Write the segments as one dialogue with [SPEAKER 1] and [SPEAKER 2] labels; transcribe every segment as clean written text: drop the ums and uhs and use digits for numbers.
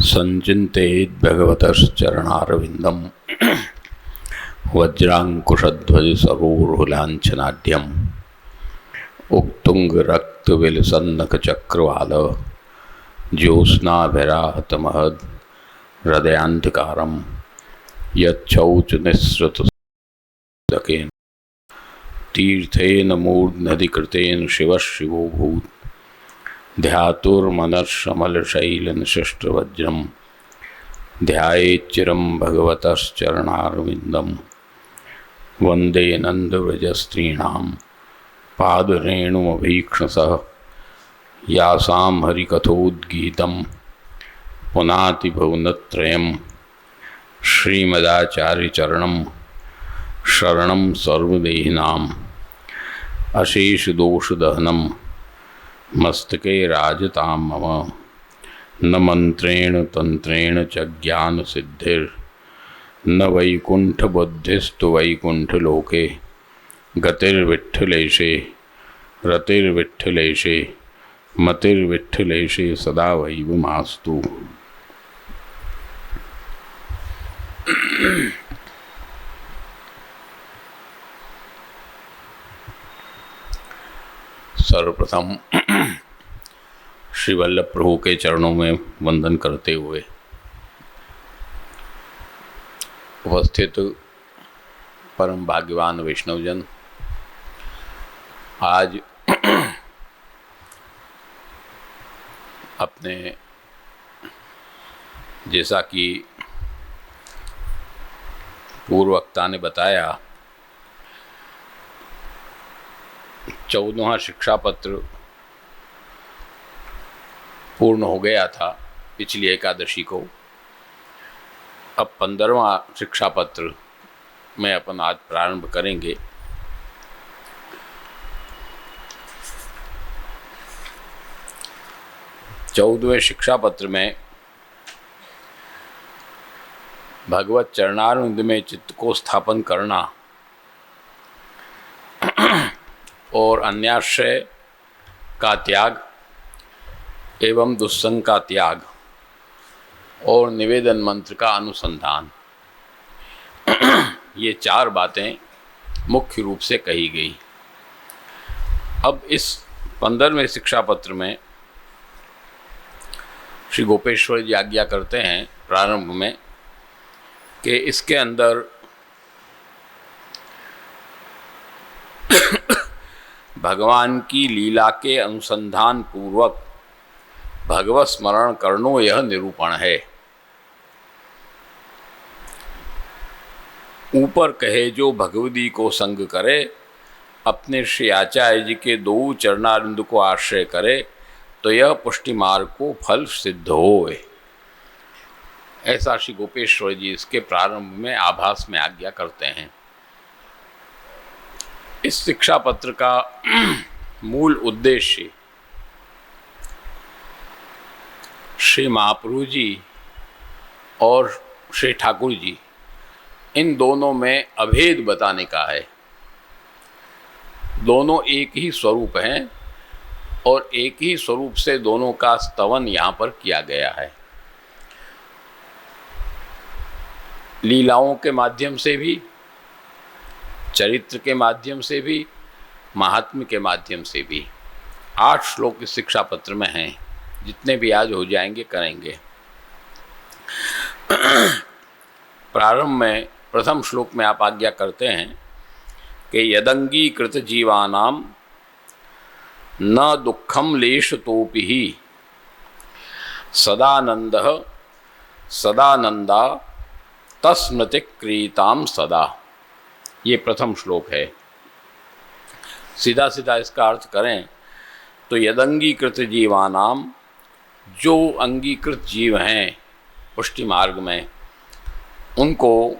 [SPEAKER 1] संचिन्तयेद् भगवतश्चरणारविन्दं वज्राङ्कुशध्वज सरोरुलाञ्छनाढ्यम् उक्तुङ्गरक्तविलसन्नखचक्रवाल ज्योत्स्नाभिराहतमहद् हृदयान्धकारं यच्छौचनिःसृतसुदकेन तीर्थेन मूर्ध्नधिकृतेन शिवः शिवोऽभूत् ध्यातुर्मनर्षमलशैलनिशिष्टवज्रं ध्यायेच्चिरं भगवतश्चरणारविन्दं वन्दे नन्दव्रजस्त्रीणां पादरेणुमभीक्ष्णसः यासां हरिकथोद्गीतं पुनाति भुवनत्रयं श्रीमदाचार्यचरणं शरणं सर्वदेहिनां अशेषदोषदहनं मस्तके राजतां मम न मंत्रेण तंत्रेण च ज्ञानसिद्धिर्न वैकुंठबुद्धिस्तु वैकुंठलोके गतिर्विठ्ठलेशे रतिर्विठ्ठलेशे मतिर्विठ्ठलेशे सदा वैवमास्तु। सर्वप्रथम श्री वल्लभ प्रभु के चरणों में वंदन करते हुए उपस्थित परम भाग्यवान वैष्णवजन, आज अपने जैसा कि पूर्ववक्ता ने बताया 14वां शिक्षा पत्र पूर्ण हो गया था पिछली एकादशी को। अब 15वां शिक्षा पत्र में अपन आज प्रारंभ करेंगे। चौदहवें शिक्षा पत्र में भगवत चरणारविंद में चित्त को स्थापन करना और अन्याश्रय का त्याग एवं दुस्संग का त्याग और निवेदन मंत्र का अनुसंधान, ये 4 बातें मुख्य रूप से कही गई। अब इस 15वें शिक्षा पत्र में श्री गोपेश्वर जी आज्ञा करते हैं प्रारंभ में कि इसके अंदर भगवान की लीला के अनुसंधान पूर्वक भगवत स्मरण करनो यह निरूपण है। ऊपर कहे जो भगवदी को संग करे, अपने श्री आचार्य जी के 2 चरणारिंद को आश्रय करे, तो यह पुष्टि मार्ग को फल सिद्ध होए। ऐसा श्री गोपेश्वर जी इसके प्रारंभ में आभास में आज्ञा करते हैं। इस शिक्षा पत्र का मूल उद्देश्य श्री महाप्रभु जी और श्री ठाकुर जी, इन दोनों में अभेद बताने का है। दोनों एक ही स्वरूप हैं और एक ही स्वरूप से दोनों का स्तवन यहाँ पर किया गया है। लीलाओं के माध्यम से भी, चरित्र के माध्यम से भी, महात्म्य के माध्यम से भी। 8 श्लोक इस शिक्षा पत्र में हैं, जितने भी आज हो जाएंगे करेंगे। प्रारंभ में प्रथम श्लोक में आप आज्ञा करते हैं कि यदंगीकृत जीवानाम न दुःखम लेशतोपि ही सदानंदः सदानंदा तस्मृति क्रियताम सदा। ये प्रथम श्लोक है। सीधा सीधा इसका अर्थ करें तो यदंगीकृत जीवानाम, जो अंगीकृत जीव हैं पुष्टि मार्ग में, उनको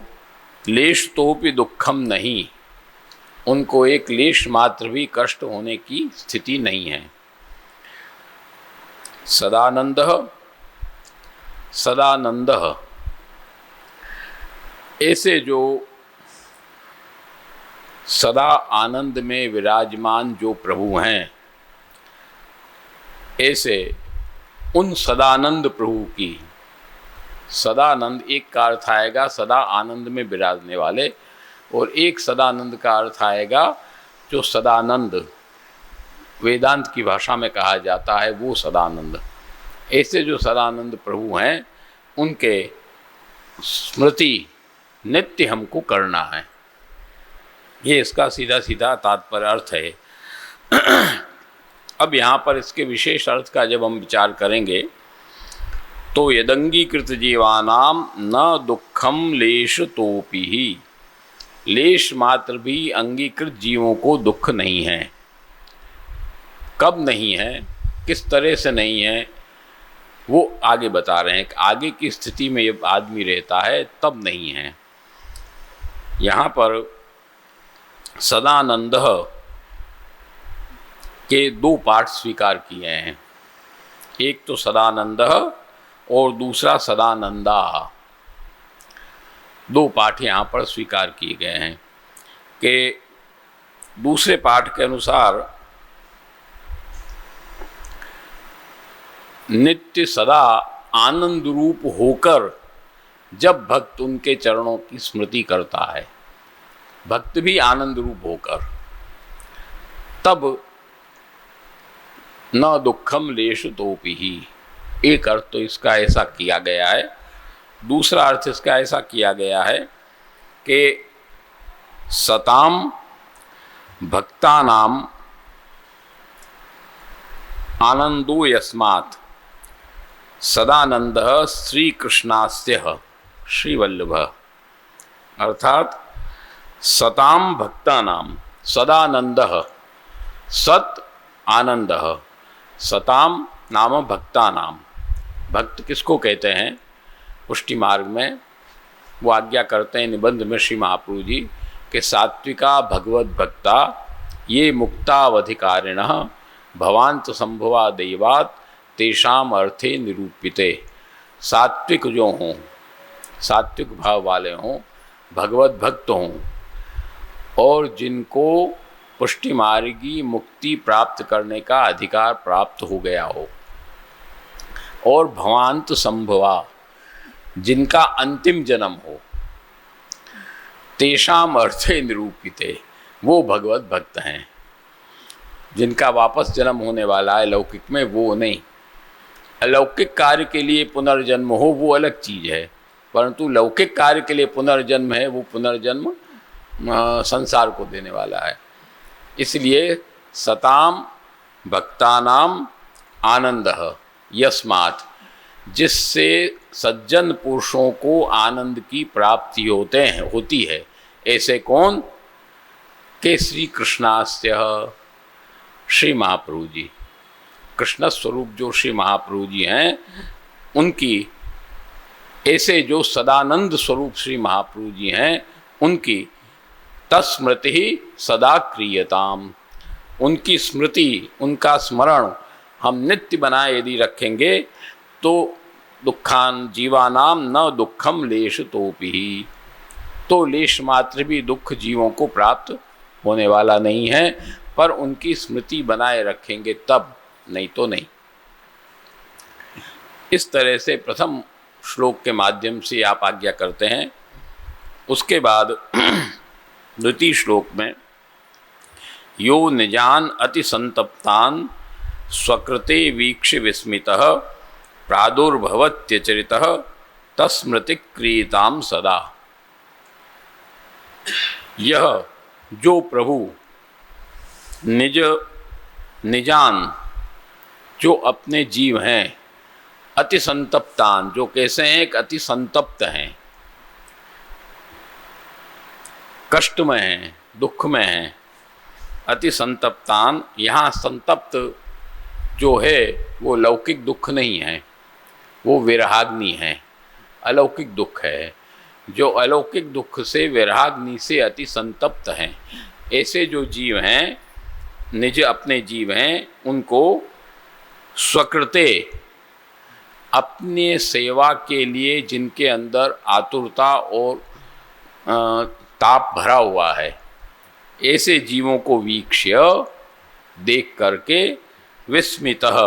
[SPEAKER 1] लेश तोपि दुखम नहीं, उनको एक लेश मात्र भी कष्ट होने की स्थिति नहीं है। सदानंदः सदानंदः, ऐसे जो सदा आनंद में विराजमान जो प्रभु हैं, ऐसे उन सदानंद प्रभु की सदानंद एक का अर्थ आएगा सदा आनंद में विराजने वाले, और एक सदानंद का अर्थ आएगा जो सदानंद वेदांत की भाषा में कहा जाता है वो सदानंद। ऐसे जो सदानंद प्रभु हैं उनके स्मृति नित्य हमको करना है, ये इसका सीधा सीधा तात्पर्य अर्थ है। अब यहाँ पर इसके विशेष अर्थ का जब हम विचार करेंगे तो यदंगीकृत जीवानाम न दुखम लेश तोपि ही, लेश मात्र भी अंगीकृत जीवों को दुख नहीं है। कब नहीं है, किस तरह से नहीं है, वो आगे बता रहे हैं। आगे की स्थिति में जब आदमी रहता है तब नहीं है। यहाँ पर सदानंद के दो पाठ स्वीकार किए हैं, एक तो सदानंद और दूसरा सदानंदा। दो पाठ यहाँ पर स्वीकार किए गए हैं कि दूसरे पाठ के अनुसार नित्य सदा आनंद रूप होकर जब भक्त उनके चरणों की स्मृति करता है, भक्त भी आनंद रूप होकर, तब न दुखम लेश तोपि ही। एक अर्थ तो इसका ऐसा किया गया है, दूसरा अर्थ इसका ऐसा किया गया है कि सताम भक्तानाम आनंदो यस्मात् सदानंद श्री कृष्णास्य श्रीवल्लभ। अर्थात सताम भक्तानाम सदानंद सत आनंद, सताम नाम भक्तानाम। भक्त किसको कहते हैं? पुष्टि मार्ग में वो आज्ञा करते हैं निबंध में श्री महाप्रभु जी के सात्विका भगवत भक्ता ये मुक्तावधिकारिण भवांत संभवा दैवात तेषाम अर्थे निरूपिते। सात्विक जो हों, सात्विक भाव वाले हों, भगवत भक्त हों और जिनको पुष्टि मार्गी मुक्ति प्राप्त करने का अधिकार प्राप्त हो गया हो, और भवांत संभवा जिनका अंतिम जन्म हो, तेषाम अर्थे निरूपिते वो भगवत भक्त हैं। जिनका वापस जन्म होने वाला है लौकिक में वो नहीं, अलौकिक कार्य के लिए पुनर्जन्म हो वो अलग चीज़ है, परंतु लौकिक कार्य के लिए पुनर्जन्म है वो पुनर्जन्म संसार को देने वाला है। इसलिए सताम भक्तानाम आनंद यस्मात्, जिससे सज्जन पुरुषों को आनंद की प्राप्ति होती है। ऐसे कौन? के श्री कृष्णास्य श्री महाप्रभु जी, कृष्ण स्वरूप जो श्री महाप्रभु जी हैं उनकी, ऐसे जो सदानंद स्वरूप श्री महाप्रभु जी हैं उनकी तस्मृति ही सदा क्रियताम, उनकी स्मृति, उनका स्मरण हम नित्य बनाए यदि रखेंगे तो दुखान जीवानाम न दुखम लेश तोपि ही, तो लेश मात्र भी दुख जीवों को प्राप्त होने वाला नहीं है, पर उनकी स्मृति बनाए रखेंगे तब, नहीं तो नहीं। इस तरह से प्रथम श्लोक के माध्यम से आप आज्ञा करते हैं। उसके बाद द्वितीय श्लोक में यो निजान अति संतप्तान स्वकृते वीक्ष विस्मितः प्रादुर्भवत्यचरितः तस्मृति क्रियताम सदा। यह जो प्रभु निजान जो अपने जीव हैं, अति संतप्तान जो कैसे हैं, एक अति संतप्त हैं, कष्ट में हैं, दुख में हैं, अति संतप्तान। यहाँ संतप्त जो है वो लौकिक दुख नहीं है, वो विरहाग्नि है, अलौकिक दुख है। जो अलौकिक दुख से विरहाग्नि से अति संतप्त हैं, ऐसे जो जीव हैं, निज अपने जीव हैं, उनको स्वकृते अपने सेवा के लिए जिनके अंदर आतुरता और ताप भरा हुआ है, ऐसे जीवों को वीक्ष्य देख करके विस्मितः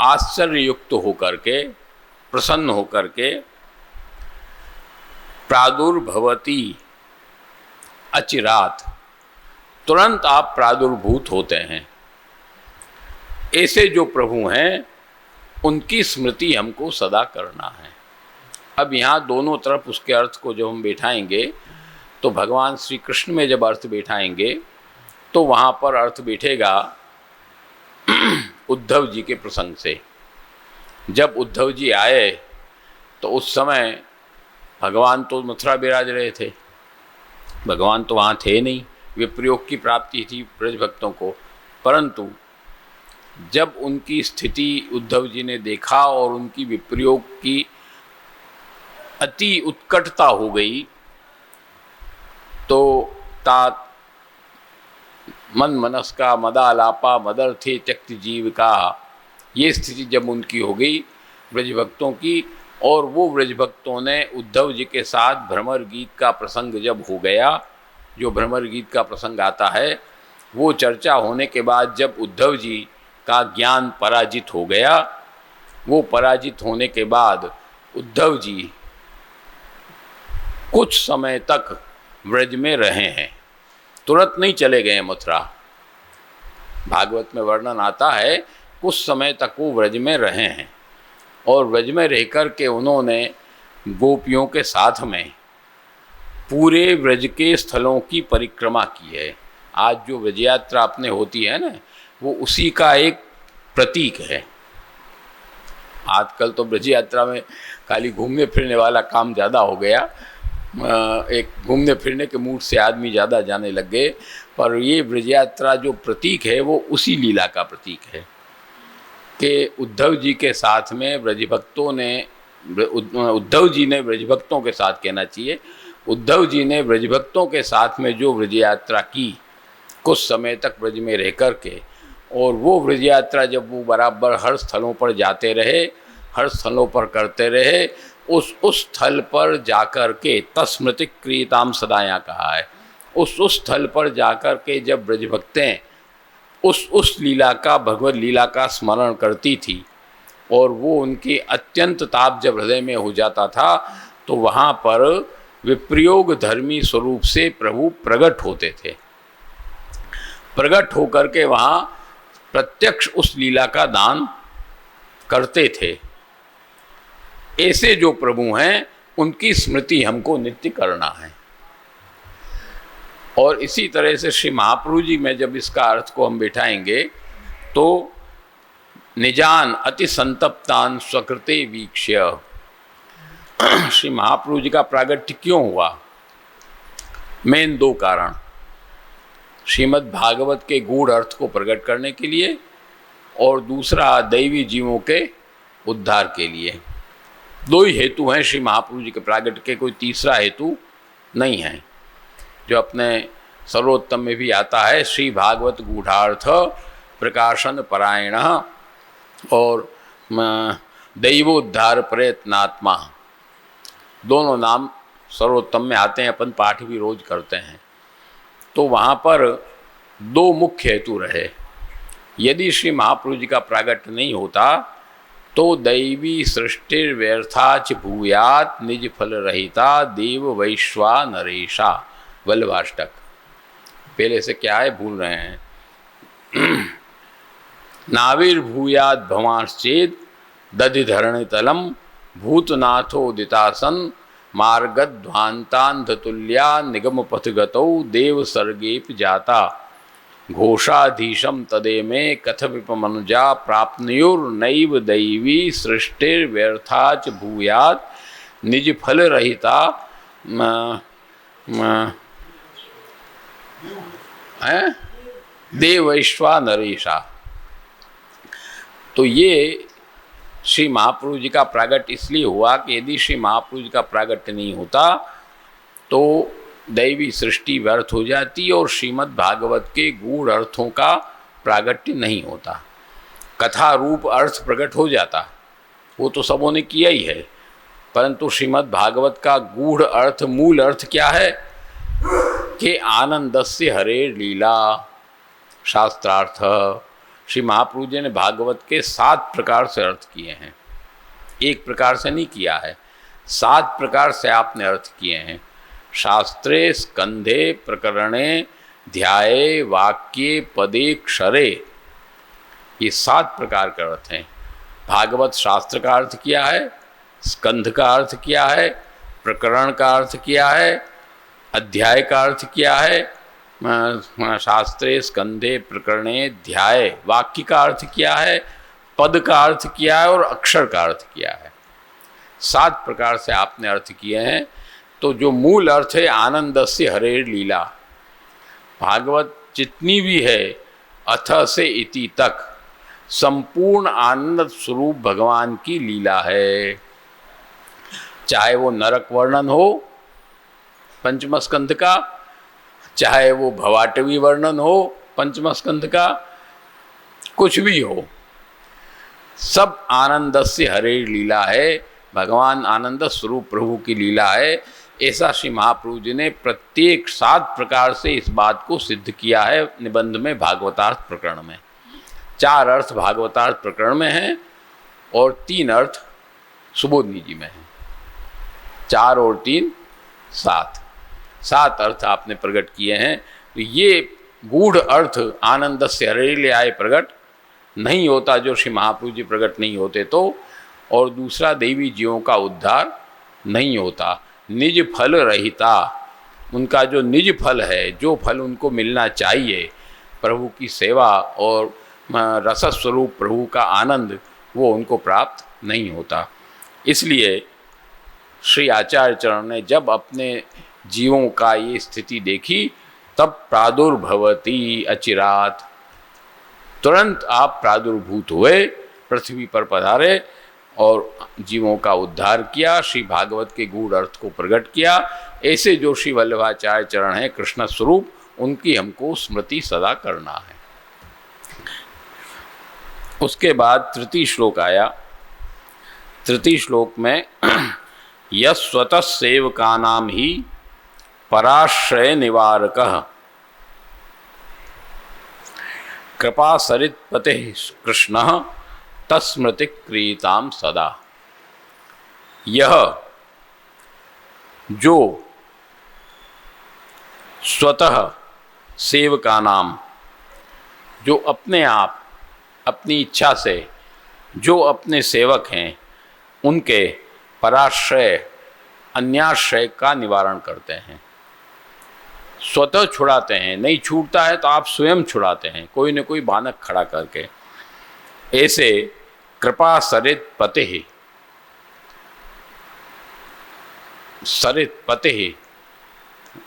[SPEAKER 1] आश्चर्ययुक्त होकर के, प्रसन्न होकर के प्रादुर्भवती अचिरात, तुरंत आप प्रादुर्भूत होते हैं। ऐसे जो प्रभु हैं उनकी स्मृति हमको सदा करना है। अब यहाँ दोनों तरफ उसके अर्थ को जब हम बैठाएंगे तो भगवान श्री कृष्ण में जब अर्थ बैठाएंगे तो वहाँ पर अर्थ बैठेगा उद्धव जी के प्रसंग से। जब उद्धव जी आए तो उस समय भगवान तो मथुरा विराज रहे थे, भगवान तो वहाँ थे नहीं, विप्रयोग की प्राप्ति थी ब्रज भक्तों को। परंतु जब उनकी स्थिति उद्धव जी ने देखा और उनकी विप्रयोग की अति उत्कटता हो गई तो तात मन मनस्का मदालापा मदर्थे त्यक्त जीविका, ये स्थिति जब उनकी हो गई ब्रजभक्तों की, और वो ब्रजभक्तों ने उद्धव जी के साथ भ्रमर गीत का प्रसंग जब हो गया, जो भ्रमर गीत का प्रसंग आता है, वो चर्चा होने के बाद जब उद्धव जी का ज्ञान पराजित हो गया, वो पराजित होने के बाद उद्धव जी कुछ समय तक ब्रज में रहे हैं, तुरंत नहीं चले गए मथुरा। भागवत में वर्णन आता है कुछ समय तक वो ब्रज में रहे हैं और ब्रज में रह कर के उन्होंने गोपियों के साथ में पूरे ब्रज के स्थलों की परिक्रमा की है। आज जो ब्रज यात्रा अपने होती है ना, वो उसी का एक प्रतीक है। आजकल तो ब्रज यात्रा में खाली घूमने फिरने वाला काम ज़्यादा हो गया, एक घूमने फिरने के मूड से आदमी ज़्यादा जाने लग गए, पर ये ब्रज यात्रा जो प्रतीक है वो उसी लीला का प्रतीक है कि उद्धव जी के साथ में ब्रजभक्तों ने, उद्धव जी ने ब्रजभक्तों के साथ कहना चाहिए, उद्धव जी ने ब्रजभक्तों के साथ में जो ब्रज यात्रा की कुछ समय तक ब्रज में रह कर के, और वो ब्रज यात्रा जब वो बराबर हर स्थलों पर जाते रहे, हर स्थलों पर करते रहे, उस स्थल पर जाकर के तस्मृति क्रियताम सदा यहाँ कहा है, उस स्थल पर जाकर के जब ब्रजभक्तें उस लीला का, भगवत लीला का स्मरण करती थी और वो उनकी अत्यंत ताप जब हृदय में हो जाता था, तो वहाँ पर विप्रयोग धर्मी स्वरूप से प्रभु प्रकट होते थे। प्रकट होकर के वहाँ प्रत्यक्ष उस लीला का दान करते थे। ऐसे जो प्रभु हैं उनकी स्मृति हमको नित्य करना है। और इसी तरह से श्री महाप्रभु जी में जब इसका अर्थ को हम बैठाएंगे तो निजान अति संतप्तान स्वकृते वीक्ष्य, श्री महाप्रभु जी का प्रागट्य क्यों हुआ? मेन दो कारण, श्रीमद् भागवत के गूढ़ अर्थ को प्रकट करने के लिए और दूसरा दैवी जीवों के उद्धार के लिए। दो ही हेतु हैं श्री महाप्रभु जी के प्रागट्य के, कोई तीसरा हेतु नहीं है, जो अपने सर्वोत्तम में भी आता है। श्री भागवत गूढ़ार्थ प्रकाशन परायण और दैवोद्धार प्रयत्नात्मा, दोनों नाम सर्वोत्तम में आते हैं, अपन पाठ भी रोज करते हैं। तो वहाँ पर दो मुख्य हेतु रहे। यदि श्री महाप्रभु जी का प्रागट्य नहीं होता तो दैवी सृष्टिर व्यर्थाच भूयात निज फल रहिता देव वैश्वा नरेशा, वल्लभाष्टक। पहले से क्या है भूल रहे हैं। नाविर्भूयाद भवांश्चेद दधिधरणितलम भूतनाथोदितासन मार्गध्वांतांधतुल्या निगम पथगतौ देव सर्गेप जाता घोषाधीशम तदे में कथ विपमनुजा प्राप्नुर्नैव दैवी सृष्टिर्व्यर्थाच भूयात निज फल रहिता देवैश्वा नरेशा। तो ये श्री महाप्रभु जी का प्रागट्य इसलिए हुआ कि यदि श्री महाप्रभु जी का प्रागट्य नहीं होता तो दैवी सृष्टि व्यर्थ हो जाती और श्रीमद् भागवत के गूढ़ अर्थों का प्रागट्य नहीं होता, कथा रूप अर्थ प्रकट हो जाता, वो तो सबों ने किया ही है। परंतु श्रीमद् भागवत का गूढ़ अर्थ, मूल अर्थ क्या है कि आनंदस्य हरे लीला शास्त्रार्थ। श्री महाप्रभु जी ने भागवत के 7 प्रकार से अर्थ किए हैं एक प्रकार से नहीं किया है, 7 प्रकार से आपने अर्थ किए हैं। शास्त्रे स्कंधे प्रकरणे ध्याये वाक्ये पदे क्षरे, ये 7 प्रकार के अर्थ हैं। भागवत शास्त्र का अर्थ किया है, स्कंध का अर्थ किया है, प्रकरण का अर्थ किया है, अध्याय का अर्थ किया है, शास्त्रे स्कंधे प्रकरणे ध्याय, वाक्य का अर्थ किया है, पद का अर्थ किया है और अक्षर का अर्थ किया है। 7 प्रकार से आपने अर्थ किए हैं। तो जो मूल अर्थ है आनंदस्य हरेर लीला, भागवत जितनी भी है अथ से इति तक संपूर्ण आनंद स्वरूप भगवान की लीला है। चाहे वो नरक वर्णन हो पंचम स्कंध का, चाहे वो भवाटवी वर्णन हो पंचम स्कंध का, कुछ भी हो, सब आनंदस्य हरे लीला है। भगवान आनंद स्वरूप प्रभु की लीला है। ऐसा श्री महाप्रभु जी ने प्रत्येक 7 प्रकार से इस बात को सिद्ध किया है निबंध में, भागवतार्थ प्रकरण में। 4 अर्थ भागवतार्थ प्रकरण में हैं और 3 अर्थ सुबोधनी जी में हैं। 4 और 3 7 अर्थ आपने प्रकट किए हैं। तो ये गूढ़ अर्थ आनंद से हरे ले आए प्रकट नहीं होता जो श्री महाप्रभु जी प्रकट नहीं होते तो, और दूसरा देवी जीवों का उद्धार नहीं होता। निज फल रहिता, उनका जो निज फल है, जो फल उनको मिलना चाहिए प्रभु की सेवा और रस स्वरूप प्रभु का आनंद, वो उनको प्राप्त नहीं होता। इसलिए श्री आचार्य चरण ने जब अपने जीवों का ये स्थिति देखी तब प्रादुर्भवती अचिरात, तुरंत आप प्रादुर्भूत हुए, पृथ्वी पर पधारे और जीवों का उद्धार किया, श्री भागवत के गूढ़ अर्थ को प्रकट किया। ऐसे जो श्री वल्लभाचार्य चरण हैं कृष्ण स्वरूप, उनकी हमको स्मृति सदा करना है। उसके बाद तृतीय श्लोक आया। तृतीय श्लोक में यस्वतः सेवकानां ही पराश्रय निवारकः कृपा सरित्पते कृष्णः तस्मृति क्रियताम सदा। यह जो स्वतः सेवका नाम, जो अपने आप अपनी इच्छा से जो अपने सेवक हैं उनके पराश्रय अन्याश्रय का निवारण करते हैं, स्वतः छुड़ाते हैं। नहीं छूटता है तो आप स्वयं छुड़ाते हैं कोई न कोई बानक खड़ा करके। ऐसे कृपा सरित पते ही, सरित पते ही,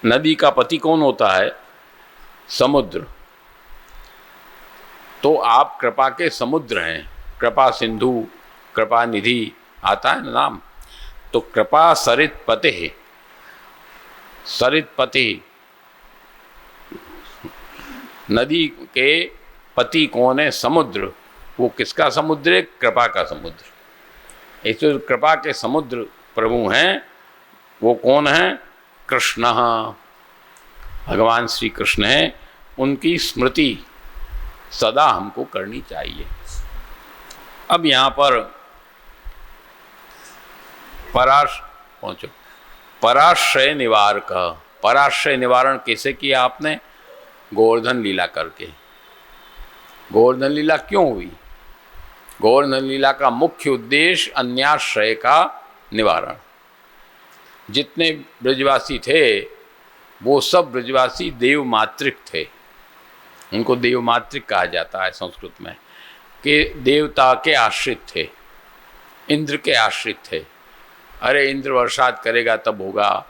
[SPEAKER 1] नदी का पति कौन होता है? समुद्र। तो आप कृपा के समुद्र हैं। कृपा सिंधु, कृपा निधि आता है ना नाम। तो कृपा सरित पते ही, सरित पति, नदी के पति कौन है? समुद्र। वो किसका समुद्र है? कृपा का समुद्र। ऐसे कृपा के समुद्र प्रभु हैं, वो कौन है? कृष्ण, भगवान श्री कृष्ण हैं। उनकी स्मृति सदा हमको करनी चाहिए। अब यहाँ पर पहुँचो। पराश्रय निवारक, पराश्रय निवारण कैसे किया आपने? गोवर्धन लीला करके। गोवर्धन लीला क्यों हुई? गोवर्धन लीला का मुख्य उद्देश्य अन्याश्रय का निवारण। जितने ब्रजवासी थे वो सब ब्रजवासी देवमात्रिक थे। उनको देवमात्रिक कहा जाता है संस्कृत में, कि देवता के आश्रित थे, इंद्र के आश्रित थे। अरे इंद्र वर्षात करेगा तब होगा,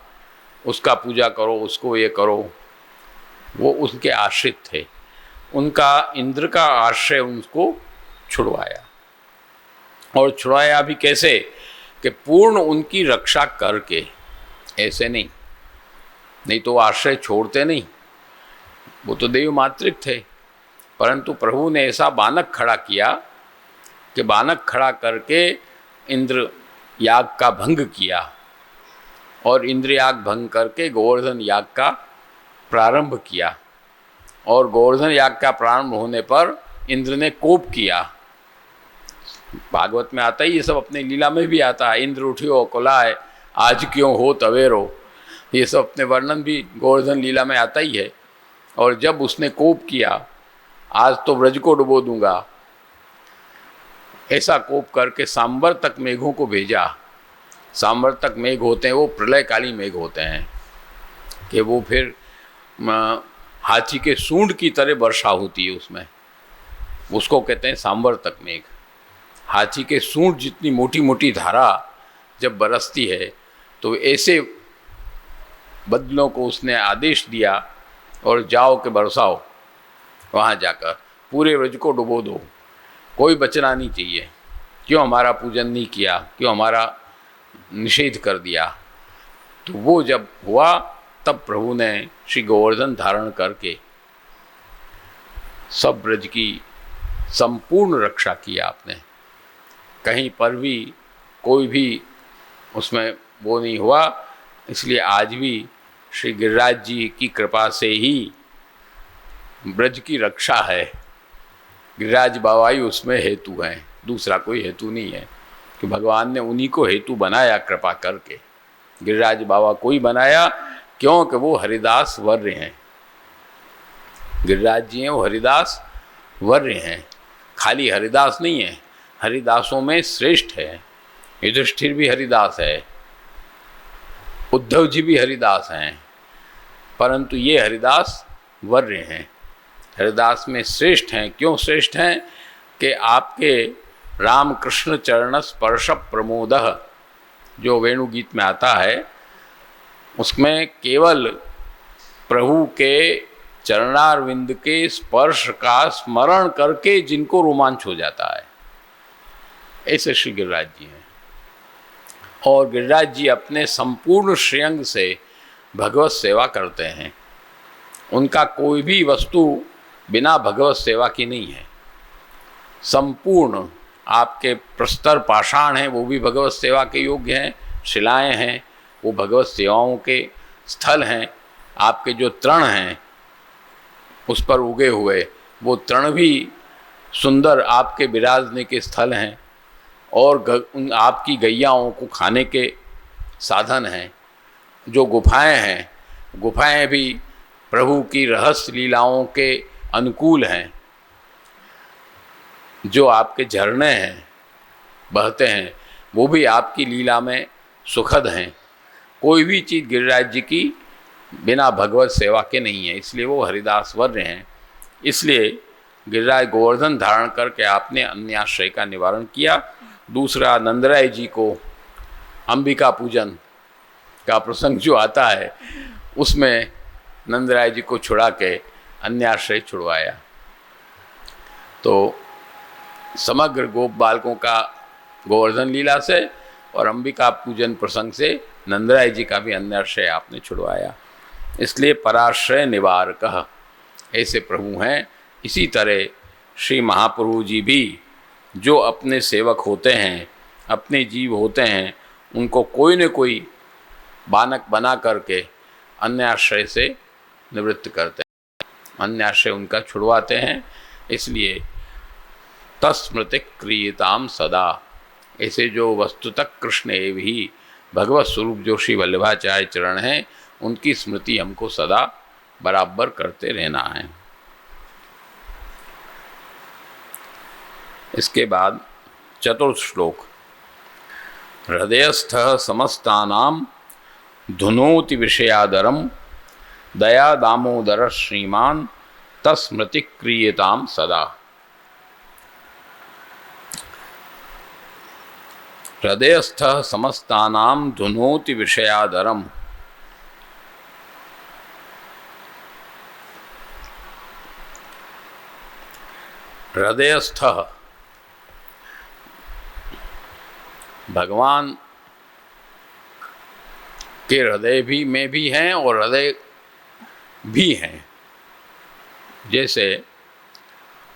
[SPEAKER 1] उसका पूजा करो, उसको ये करो। वो उनके आश्रित थे। उनका इंद्र का आश्रय उनको छुड़वाया। और छुड़वाया भी कैसे? कि पूर्ण उनकी रक्षा करके। ऐसे नहीं तो आश्रय छोड़ते नहीं। वो तो देवमात्रिक थे, परंतु प्रभु ने ऐसा बानक खड़ा किया कि बानक खड़ा करके इंद्र याग का भंग किया, और इंद्र याग भंग करके गोवर्धन याग का प्रारंभ किया। और गोवर्धन याग का प्रारंभ होने पर इंद्र ने कोप किया भागवत में आता ही ये सब, अपने लीला में भी आता है। इंद्र उठियो कुलाय आज क्यों हो तवेरो, ये सब अपने वर्णन भी गोवर्धन लीला में आता ही है। और जब उसने कोप किया, आज तो ब्रज को डुबो दूंगा, ऐसा कोप करके सांबर तक मेघों को भेजा। सांबर तक मेघ होते हैं वो प्रलयकाली मेघ होते हैं कि वो फिर हाथी के सूंड की तरह वर्षा होती है उसमें, उसको कहते हैं सांबर तक मेघ। हाथी के सूंड जितनी मोटी मोटी धारा जब बरसती है तो ऐसे बदलों को उसने आदेश दिया और जाओ के बरसाओ, वहाँ जाकर पूरे ब्रज को डुबो दो, कोई बचना नहीं चाहिए। क्यों हमारा पूजन नहीं किया, क्यों हमारा निषेध कर दिया। तो वो जब हुआ तब प्रभु ने श्री गोवर्धन धारण करके सब ब्रज की संपूर्ण रक्षा किया आपने। कहीं पर भी कोई भी उसमें वो नहीं हुआ। इसलिए आज भी श्री गिरिराज जी की कृपा से ही ब्रज की रक्षा है। गिरिराज बाबा ही उसमें हेतु हैं, दूसरा कोई हेतु नहीं है कि भगवान ने उन्हीं को हेतु बनाया कृपा करके। गिरिराज बाबा को ही बनाया क्योंकि वो हरिदास वर्य हैं। गिरिराज जी हैं वो हरिदास वर्य हैं, खाली हरिदास नहीं है, हरिदासों में श्रेष्ठ है। युधिष्ठिर भी हरिदास है, उद्धव जी भी हरिदास हैं, परंतु ये हरिदास वर्य हैं, हरिदास में श्रेष्ठ हैं। क्यों श्रेष्ठ हैं कि आपके रामकृष्ण चरण स्पर्श प्रमोद जो वेणुगीत में आता है, उसमें केवल प्रभु के चरणारविंद के स्पर्श का स्मरण करके जिनको रोमांच हो जाता है, ऐसे श्री गिरिराज जी हैं। और गिरिराज जी अपने संपूर्ण श्रेयंग से भगवत सेवा करते हैं। उनका कोई भी वस्तु बिना भगवत सेवा की नहीं है। संपूर्ण आपके प्रस्तर पाषाण हैं वो भी भगवत सेवा के योग्य हैं, शिलाएं हैं वो भगवत सेवाओं के स्थल हैं। आपके जो तृण हैं उस पर उगे हुए वो तृण भी सुंदर आपके विराजने के स्थल हैं। और आपकी गैयाओं को खाने के साधन हैं। जो गुफाएं हैं, गुफाएं भी प्रभु की रहस्य लीलाओं के अनुकूल हैं। जो आपके झरने हैं बहते हैं वो भी आपकी लीला में सुखद हैं। कोई भी चीज़ गिरिराज जी की बिना भगवत सेवा के नहीं है, इसलिए वो हरिदास वर्य हैं। इसलिए गिरिराज गोवर्धन धारण करके आपने अन्याश्रय का निवारण किया। दूसरा, नंदराय जी को अंबिका पूजन का प्रसंग जो आता है उसमें नंदराय जी को छुड़ा के अन्याश्रय छुड़वाया। तो समग्र गोप बालकों का गोवर्धन लीला से और अंबिका पूजन प्रसंग से नंदराय जी का भी अन्याश्रय आपने छुड़वाया। इसलिए पराश्रय निवारक ऐसे प्रभु हैं। इसी तरह श्री महाप्रभु जी भी जो अपने सेवक होते हैं, अपने जीव होते हैं, उनको कोई न कोई बानक बना करके अन्याश्रय से निवृत्त करते हैं, अन्याश्रय उनका छुड़वाते हैं। इसलिए तस्मृति क्रियताम सदा, ऐसे जो वस्तुतः कृष्ण एव ही भगवत स्वरूप जो श्री वल्लभाचार्य चरण हैं उनकी स्मृति हमको सदा बराबर करते रहना है। इसके बाद चतुर्थ श्लोक, हृदयस्थ समस्तानाम धुनोति विषयादरम दया दामोदर श्रीमान तस्मृति क्रियताम सदा। हृदयस्थ समस्तानाम धुनोति विषयादरम, हृदयस्थ भगवान के हृदय भी में भी हैं और हृदय भी हैं। जैसे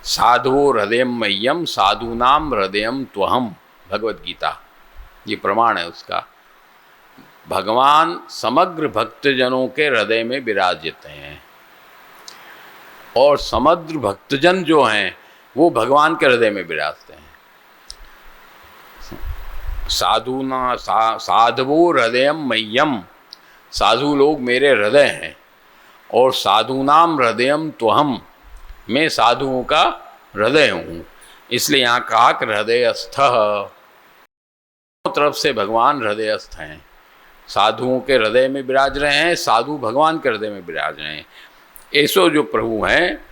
[SPEAKER 1] साधुओ हृदयम मह्यम साधूनाम हृदयम त्वहम, भगवत गीता ये प्रमाण है उसका। भगवान समग्र भक्तजनों के हृदय में विराजित हैं और समग्र भक्तजन जो हैं वो भगवान के हृदय में विराजते हैं। साधवो हृदयम मह्यम, साधु लोग मेरे हृदय हैं, और साधुनाम हृदयम त्वहम, मैं साधुओं का हृदय हूँ। इसलिए यहाँ कहा कि हृदयस्थ, तरफ से भगवान हृदयस्थ हैं। साधुओं के हृदय में विराज रहे हैं, साधु भगवान के हृदय में विराज रहे हैं। ऐसो जो प्रभु हैं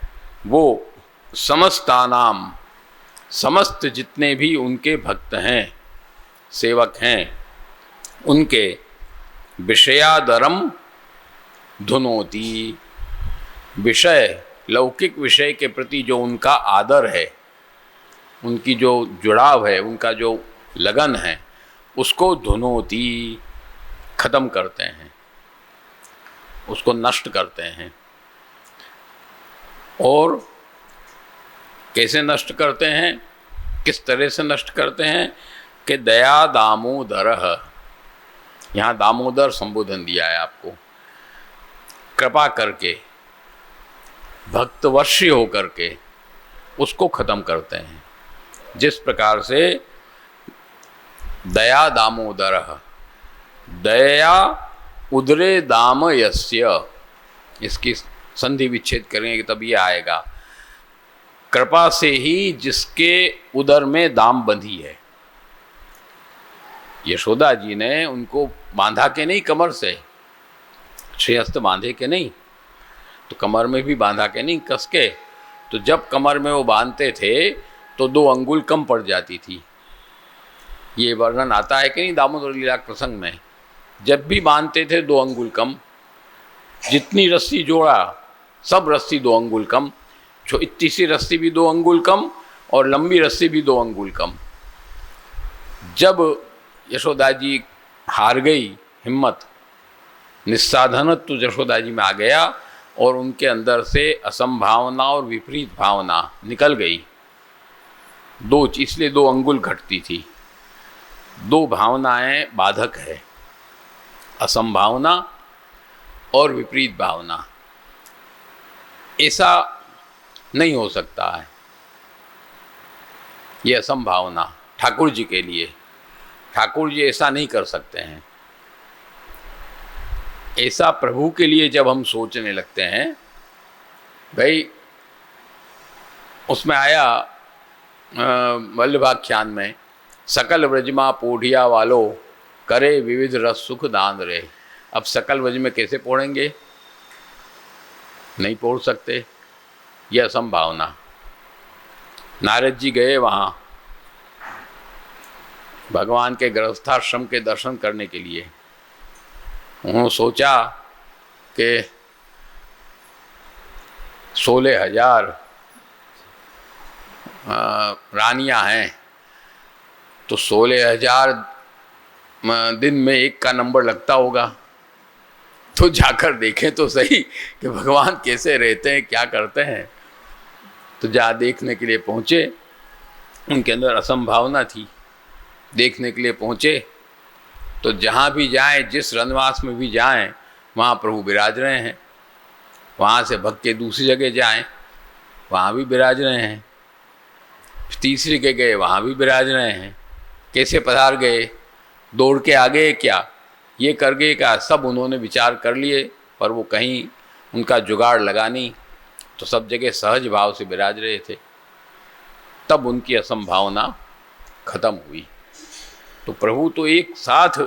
[SPEAKER 1] वो समस्तानाम, समस्त जितने भी उनके भक्त हैं, सेवक हैं, उनके विषयादरम धुनोति, विषय लौकिक विषय के प्रति जो उनका आदर है, उनकी जो जुड़ाव है, उनका जो लगन है, उसको धुनोति, खत्म करते हैं, उसको नष्ट करते हैं। और कैसे नष्ट करते हैं, किस तरह से नष्ट करते हैं कि दया दामोदर, यहाँ दामोदर संबोधन दिया है आपको, कृपा करके, भक्तवर्षी होकर के उसको खत्म करते हैं। जिस प्रकार से दया दामोदर, दया उदरे दाम यस्य, इसकी संधि विच्छेद करेंगे तब ये आएगा, कृपा से ही जिसके उदर में दाम बंधी है। यशोदा जी ने उनको बांधा के नहीं, कमर से श्रेयस्थ बांधे के नहीं, तो कमर में भी बांधा के नहीं, कस के। तो जब कमर में वो बांधते थे तो 2 अंगुल कम पड़ जाती थी। ये वर्णन आता है कि नहीं दामोदर लीला प्रसंग में, जब भी बांधते थे 2 अंगुल कम, जितनी रस्सी जोड़ा सब रस्सी 2 अंगुल कम, इतनी सी रस्सी भी 2 अंगुल कम और लंबी रस्सी भी 2 अंगुल कम। जब यशोदा जी हार गई हिम्मत, निस्साधनत्व तो यशोदा जी में आ गया और उनके अंदर से असंभावना और विपरीत भावना निकल गई। इसलिए 2 अंगुल घटती थी। 2 भावनाएं बाधक है, असंभावना और विपरीत भावना। ऐसा नहीं हो सकता है, ये असंभावना ठाकुर जी के लिए, ठाकुर जी ऐसा नहीं कर सकते हैं। ऐसा प्रभु के लिए जब हम सोचने लगते हैं, भाई उसमें आया वल्लभाख्यान में, सकल व्रजमा पोढ़िया वालो करे विविध रस सुख दान रे। अब सकल व्रज में कैसे पोढ़ेंगे, नहीं पोढ़ सकते, यह असंभावना। नारद जी गए वहाँ भगवान के गृहस्थाश्रम के दर्शन करने के लिए। उन्होंने सोचा कि 16,000 रानियां हैं, तो 16,000 दिन में एक का नंबर लगता होगा, तो जाकर देखें तो सही कि भगवान कैसे रहते हैं, क्या करते हैं। तो जहाँ देखने के लिए पहुँचे, उनके अंदर असंभावना थी। देखने के लिए पहुँचे तो जहाँ भी जाएं, जिस रनवास में भी जाएं, वहाँ प्रभु विराज रहे हैं। वहाँ से भग के दूसरी जगह जाएं, वहाँ भी विराज रहे हैं। तीसरी के गए, वहाँ भी विराज रहे हैं। कैसे पधार गए, दौड़ के आ गए क्या, ये कर गए क्या, सब उन्होंने विचार कर लिए, पर वो कहीं उनका जुगाड़ लगा नहीं, तो सब जगह सहज भाव से विराज रहे थे। तब उनकी असंभावना खत्म हुई। तो प्रभु तो एक साथ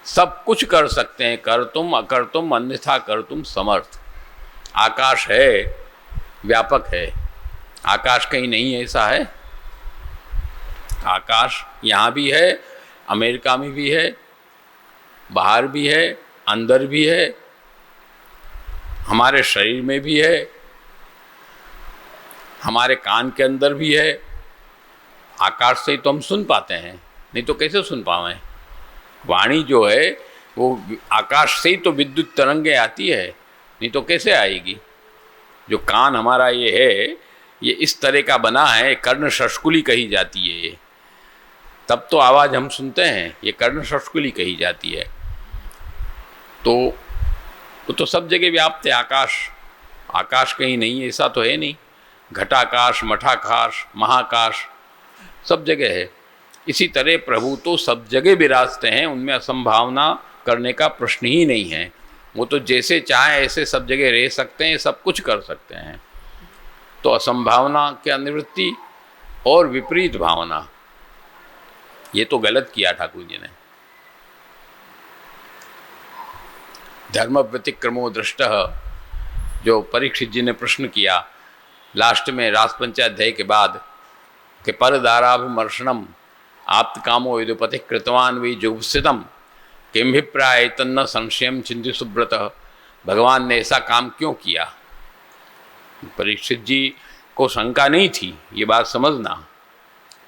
[SPEAKER 1] सब कुछ कर सकते हैं, कर तुम अकर तुम अन्यथा कर तुम समर्थ। आकाश है, व्यापक है, आकाश कहीं नहीं है ऐसा है। आकाश यहाँ भी है, अमेरिका में भी है, बाहर भी है, अंदर भी है, हमारे शरीर में भी है, हमारे कान के अंदर भी है। आकाश से ही तो हम सुन पाते हैं, नहीं तो कैसे सुन पावें। वाणी जो है वो आकाश से ही तो विद्युत तरंगें आती है, नहीं तो कैसे आएगी। जो कान हमारा ये है, ये इस तरह का बना है, कर्ण शष्कुली कही जाती है, तब तो आवाज़ हम सुनते हैं, ये कर्ण शष्कुली कही जाती है। तो वो तो सब जगह व्याप्त है आकाश। आकाश कहीं नहीं है ऐसा तो है नहीं। घटाकाश, मठाकाश, महाकाश सब जगह है। इसी तरह प्रभु तो सब जगह विराजते हैं, उनमें असंभावना करने का प्रश्न ही नहीं है। वो तो जैसे चाहे ऐसे सब जगह रह सकते हैं, सब कुछ कर सकते हैं। तो असंभावना की अनिवृत्ति और विपरीत भावना, ये तो गलत किया ठाकुर जी ने। धर्म व्यतिक्रमो दृष्ट, जो परीक्षित जी ने प्रश्न किया लास्ट में रास पंचाध्याय के बाद कि परदाराभिमर्शनम आप्त कामो यदुपति कृतवान वही जुगुप्सितम किमभिप्राय तन्न संशयम चिंति सुब्रत, भगवान ने ऐसा काम क्यों किया। परीक्षित जी को शंका नहीं थी, ये बात समझना।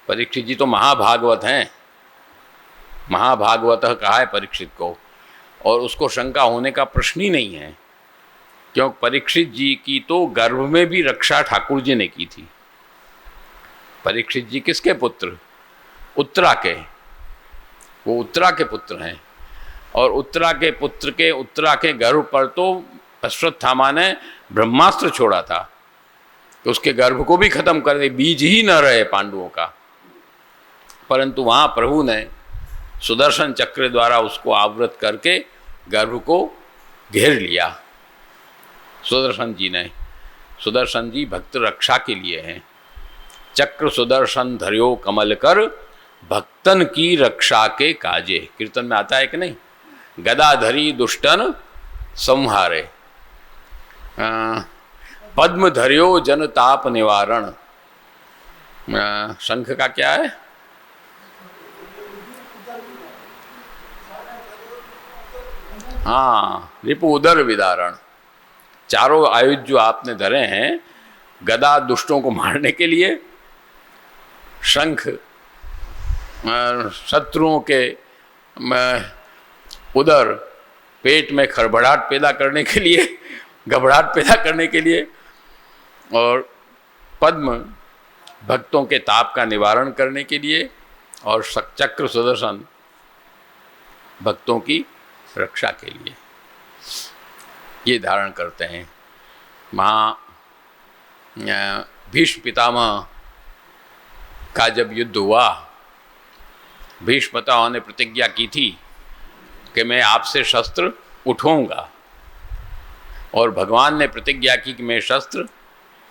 [SPEAKER 1] परीक्षित जी तो महाभागवत हैं, महाभागवत कहा है परीक्षित को, और उसको शंका होने का प्रश्न ही नहीं है, क्योंकि परीक्षित जी की तो गर्भ में भी रक्षा ठाकुर जी ने की थी। परीक्षित जी किसके पुत्र? उत्तरा के, वो उत्तरा के पुत्र हैं, और उत्तरा के पुत्र के उत्तरा के गर्भ पर तो अश्वत्थामा ने ब्रह्मास्त्र छोड़ा था कि उसके गर्भ को भी खत्म कर दे, बीज ही न रहे पांडवों का। परंतु वहाँ प्रभु ने सुदर्शन चक्र द्वारा उसको आवृत करके गर्भ को घेर लिया। सुदर्शन जी ने, सुदर्शन जी भक्त रक्षा के लिए हैं। चक्र सुदर्शन धर्यो कमल कर भक्तन की रक्षा के काजे, कीर्तन में आता है कि नहीं? गदाधरी दुष्टन संहारे, पद्म धर्यो जनताप निवारण। शंख का क्या है? हाँ, रिपु उदर विदारण। चारों आयुध जो आपने धरे हैं, गदा दुष्टों को मारने के लिए, शंख शत्रुओं के उदर पेट में खड़बड़ाहट पैदा करने के लिए, घबराहट पैदा करने के लिए, और पद्म भक्तों के ताप का निवारण करने के लिए, और चक्र सुदर्शन भक्तों की रक्षा के लिए ये धारण करते हैं। भीष्म पितामह का जब युद्ध हुआ, भीष्म पितामह ने प्रतिज्ञा की थी कि मैं आपसे शस्त्र उठाऊंगा, और भगवान ने प्रतिज्ञा की कि मैं शस्त्र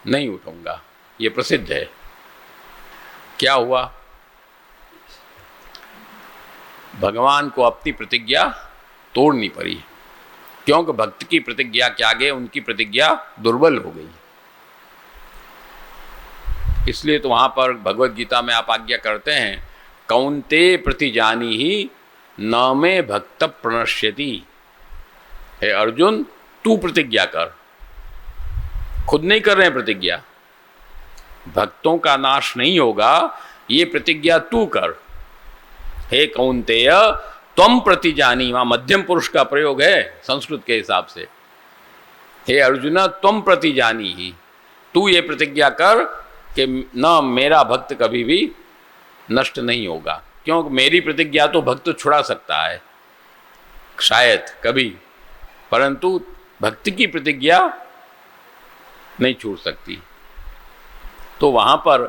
[SPEAKER 1] नहीं उठाऊंगा। ये प्रसिद्ध है। क्या हुआ? भगवान को अपनी प्रतिज्ञा तोड़नी पड़ी, क्योंकि भक्त की प्रतिज्ञा के आगे उनकी प्रतिज्ञा दुर्बल हो गई। इसलिए तो वहाँ पर भगवत गीता में आप आज्ञा करते हैं, कौन्ते प्रतिजानी ही न में भक्त प्रणश्यति। हे अर्जुन, तू प्रतिज्ञा कर। खुद नहीं कर रहे हैं प्रतिज्ञा, भक्तों का नाश नहीं होगा, ये प्रतिज्ञा तू कर। हे कौन्तेय त्वम प्रतिजानी, वहाँ मध्यम पुरुष का प्रयोग है संस्कृत के हिसाब से। हे अर्जुन, त्वम प्रतिजानी ही, तू ये प्रतिज्ञा कर कि न मेरा भक्त कभी भी नष्ट नहीं होगा। क्योंकि मेरी प्रतिज्ञा तो भक्त छुड़ा सकता है शायद कभी, परंतु भक्त की प्रतिज्ञा नहीं छूट सकती। तो वहाँ पर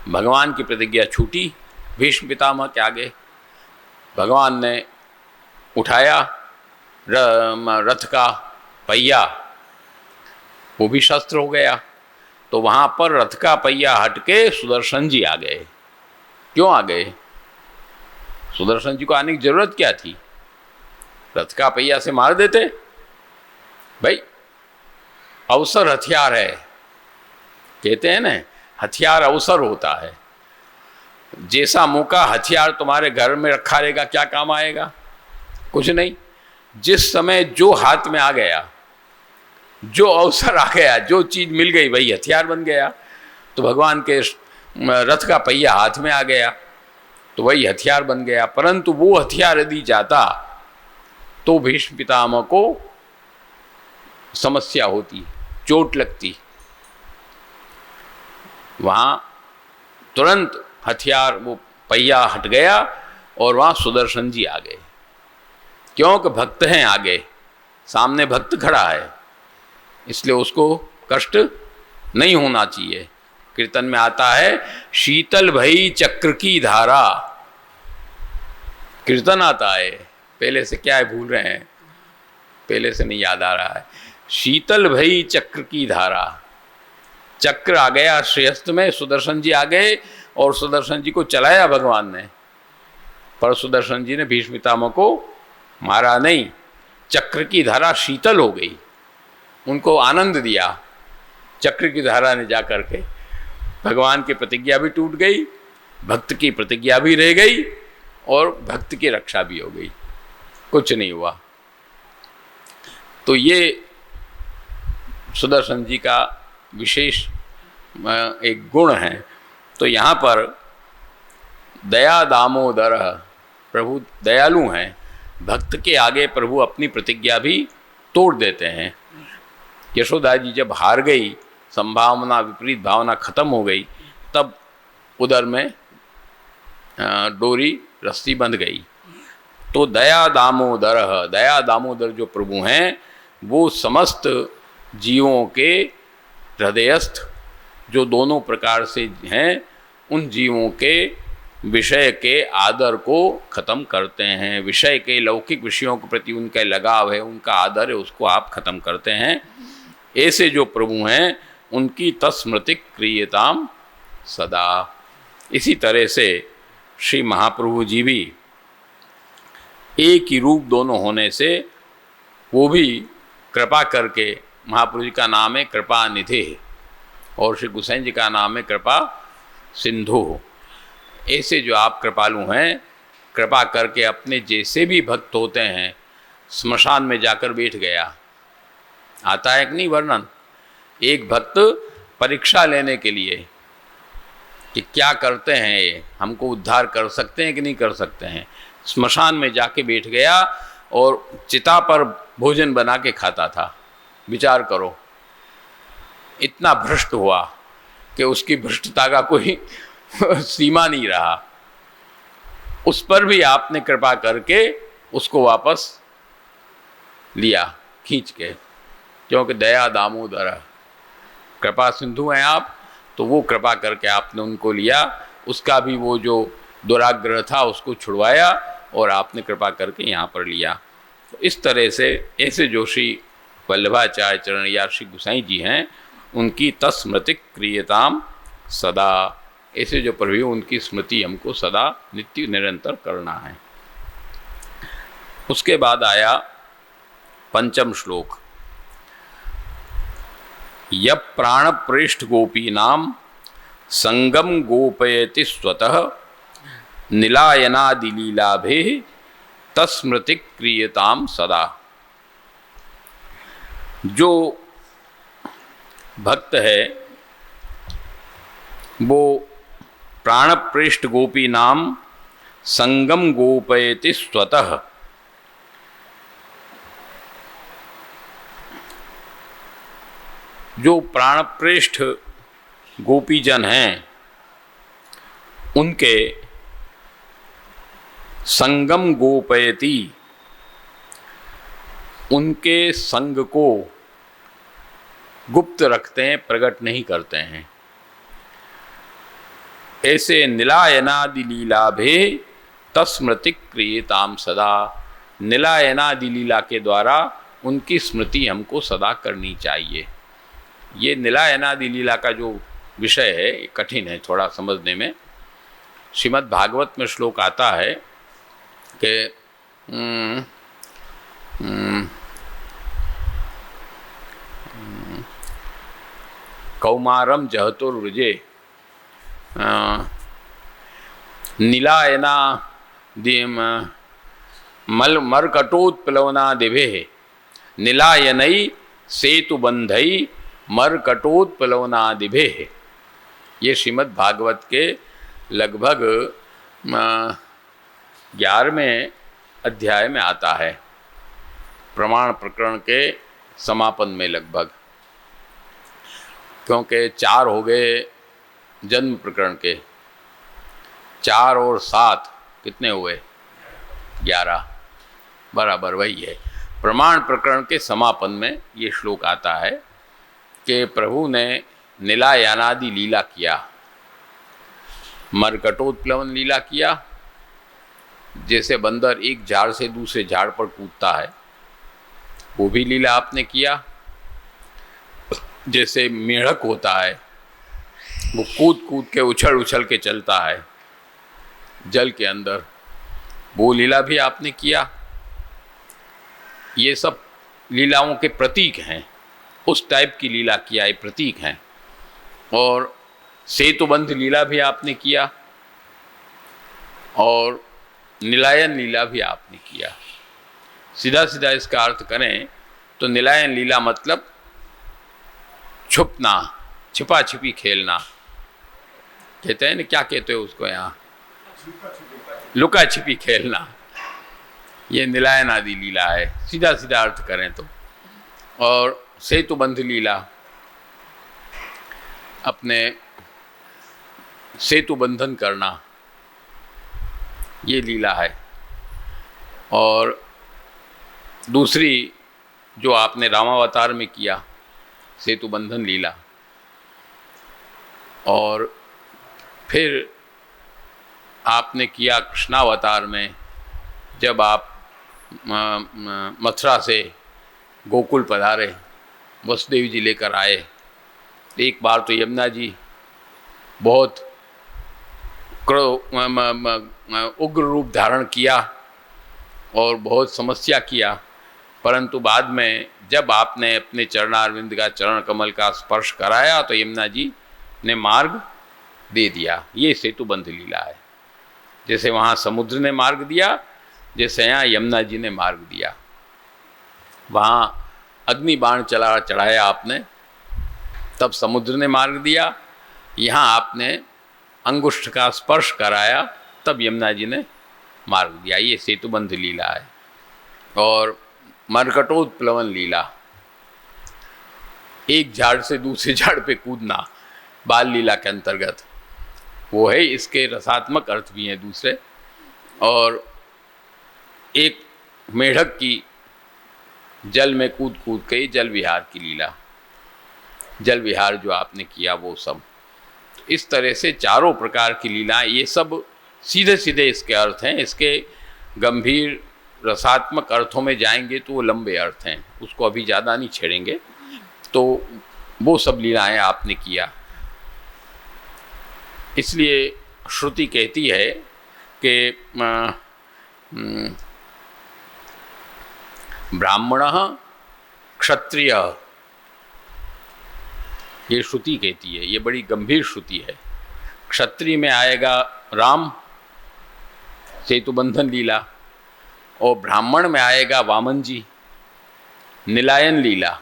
[SPEAKER 1] भगवान की प्रतिज्ञा छूटी भीष्म पितामह के आगे। भगवान ने उठाया रथ का पहिया, वो भी शस्त्र हो गया। तो वहाँ पर रथ का पहिया हट के सुदर्शन जी आ गए। क्यों आ गए? सुदर्शन जी को आने की जरूरत क्या थी? रथ का पहिया से मार देते। भाई अवसर हथियार है, कहते हैं ना, हथियार अवसर होता है। जैसा मौका हथियार तुम्हारे घर में रखा रहेगा, क्या काम आएगा? कुछ नहीं। जिस समय जो हाथ में आ गया, जो अवसर आ गया, जो चीज़ मिल गई, वही हथियार बन गया। तो भगवान के रथ का पहिया हाथ में आ गया तो वही हथियार बन गया। परंतु वो हथियार यदि जाता तो भीष्म पितामह को समस्या होती, चोट लगती। वहाँ तुरंत हथियार, वो पहिया हट गया और वहाँ सुदर्शन जी आ गए। क्योंकि भक्त हैं आगे, सामने भक्त खड़ा है, इसलिए उसको कष्ट नहीं होना चाहिए। कीर्तन में आता है शीतल भई चक्र की धारा, कीर्तन आता है। पहले से क्या है भूल रहे हैं, पहले से नहीं याद आ रहा है। शीतल भई चक्र की धारा, चक्र आ गया श्रेयस्थ में, सुदर्शन जी आ गए और सुदर्शन जी को चलाया भगवान ने, पर सुदर्शन जी ने भीष्म पितामह को मारा नहीं। चक्र की धारा शीतल हो गई, उनको आनंद दिया चक्र की धारा ने, जा करके भगवान की प्रतिज्ञा भी टूट गई, भक्त की प्रतिज्ञा भी रह गई और भक्त की रक्षा भी हो गई, कुछ नहीं हुआ। तो ये सुदर्शन जी का विशेष एक गुण है। तो यहाँ पर दया दामोदर, प्रभु दयालु हैं, भक्त के आगे प्रभु अपनी प्रतिज्ञा भी तोड़ देते हैं। यशोदा जी जब हार गई, संभावना विपरीत भावना खत्म हो गई, तब उदर में डोरी रस्सी बंध गई। तो दया दामोदर, दया दामोदर जो प्रभु हैं वो समस्त जीवों के हृदयस्थ जो दोनों प्रकार से हैं, उन जीवों के विषय के आदर को खत्म करते हैं। विषय के लौकिक विषयों के प्रति उनका लगाव है, उनका आदर है, उसको आप खत्म करते हैं। ऐसे जो प्रभु हैं उनकी तस्मृति क्रियताम सदा। इसी तरह से श्री महाप्रभु जी भी एक ही रूप दोनों होने से वो भी कृपा करके, महाप्रभु जी का नाम है कृपा निधि और श्री गोसाई जी का नाम है कृपा सिंधु। ऐसे जो आप कृपालु हैं, कृपा करके अपने जैसे भी भक्त होते हैं, स्मशान में जाकर बैठ गया। आता है कि नहीं वर्णन, एक भक्त परीक्षा लेने के लिए कि क्या करते हैं ये, हमको उद्धार कर सकते हैं कि नहीं कर सकते हैं, स्मशान में जाके बैठ गया और चिता पर भोजन बना के खाता था। विचार करो, इतना भ्रष्ट हुआ कि उसकी भ्रष्टता का कोई सीमा नहीं रहा। उस पर भी आपने कृपा करके उसको वापस लिया खींच के, क्योंकि दया दामोदर, कृपा सिंधु हैं आप, तो वो कृपा करके आपने उनको लिया। उसका भी वो जो दुराग्रह था उसको छुड़वाया और आपने कृपा करके यहाँ पर लिया। तो इस तरह से ऐसे जो श्री वल्लभाचार्य चरण या श्री गोसाई जी हैं, उनकी तस्मृति क्रियताम सदा, ऐसे जो प्रभु उनकी स्मृति हमको सदा नित्य निरंतर करना है। उसके बाद आया पंचम श्लोक, यप प्राण प्रेष्ठ गोपी नाम संगम गोपयति स्वतः निलायनादिलीलाभे तस्मृति क्रियताम सदा। जो भक्त है वो प्राणप्रेष्ठ गोपी नाम संगम गोपयति स्वतः, जो प्राणप्रेष्ठ गोपीजन हैं उनके संगम गोपयति, उनके संग को गुप्त रखते हैं, प्रकट नहीं करते हैं। ऐसे निलायनादि लीलाभे तस्मृति क्रियताम सदा, निलायनादि लीला के द्वारा उनकी स्मृति हमको सदा करनी चाहिए। ये निलायनादि लीला का जो विषय है ये कठिन है थोड़ा समझने में। श्रीमद् भागवत में श्लोक आता है कि कौमारम जहतुर्वृजे निलायना मरकटोत्प्लवना दिभे निलायनई सेतुबंधई मरकटोत्प्लवना दिभे। ये श्रीमद् भागवत के लगभग 11वें अध्याय में आता है, प्रमाण प्रकरण के समापन में लगभग, क्योंकि 4 हो गए जन्म प्रकरण के, 4 और 7 कितने हुए 11, बराबर वही है। प्रमाण प्रकरण के समापन में ये श्लोक आता है कि प्रभु ने नीलायनादि लीला किया, मरकटोत्प्लवन लीला किया, जैसे बंदर एक झाड़ से दूसरे झाड़ पर कूदता है वो भी लीला आपने किया। जैसे मेढक होता है वो कूद कूद के उछल उछल के चलता है जल के अंदर, वो लीला भी आपने किया। ये सब लीलाओं के प्रतीक हैं, उस टाइप की लीला किया, ये प्रतीक हैं। और सेतुबंध लीला भी आपने किया और नीलायन लीला भी आपने किया। सीधा सीधा इसका अर्थ करें तो नीलायन लीला मतलब छुपना, छिपा छिपी खेलना, कहते हैं ना, क्या कहते हो उसको यहाँ, लुका छिपी खेलना, ये नीलायन आदि लीला है, सीधा सीधा अर्थ करें तो। और सेतुबंध लीला अपने सेतु बंधन करना, ये लीला है। और दूसरी जो आपने रामावतार में किया सेतु बंधन लीला, और फिर आपने किया कृष्णावतार में जब आप मथुरा से गोकुल पधारे, वसुदेव जी लेकर आए। एक बार तो यमुना जी बहुत उग्र रूप धारण किया और बहुत समस्या किया, परंतु बाद में जब आपने अपने चरणारविंद का, चरण कमल का स्पर्श कराया तो यमुना जी ने मार्ग दे दिया। ये सेतुबंध लीला है। जैसे वहाँ समुद्र ने मार्ग दिया, जैसे यहाँ यमुना जी ने मार्ग दिया। वहाँ अग्नि बाण चढ़ाया आपने, तब समुद्र ने मार्ग दिया। यहाँ आपने अंगुष्ठ का स्पर्श कराया, तब यमुना जी ने मार्ग दिया। ये सेतुबंध लीला है। और मरकटोत्प्लवन लीला, एक झाड़ से दूसरे झाड़ पे कूदना, बाल लीला के अंतर्गत वो है। इसके रसात्मक अर्थ भी हैं दूसरे। और एक मेढक की जल में कूद कूद के जल विहार की लीला, जल विहार जो आपने किया वो सब। इस तरह से चारों प्रकार की लीलाएं, ये सब सीधे सीधे इसके अर्थ हैं। इसके गंभीर रसात्मक अर्थों में जाएंगे तो वो लंबे अर्थ हैं, उसको अभी ज़्यादा नहीं छेड़ेंगे। तो वो सब लीलाएं आपने किया। इसलिए श्रुति कहती है कि ब्राह्मणः क्षत्रिय, ये श्रुति कहती है, ये बड़ी गंभीर श्रुति है। क्षत्रिय में आएगा राम, सेतुबंधन लीला, और ब्राह्मण में आएगा वामन जी, नीलायन लीला,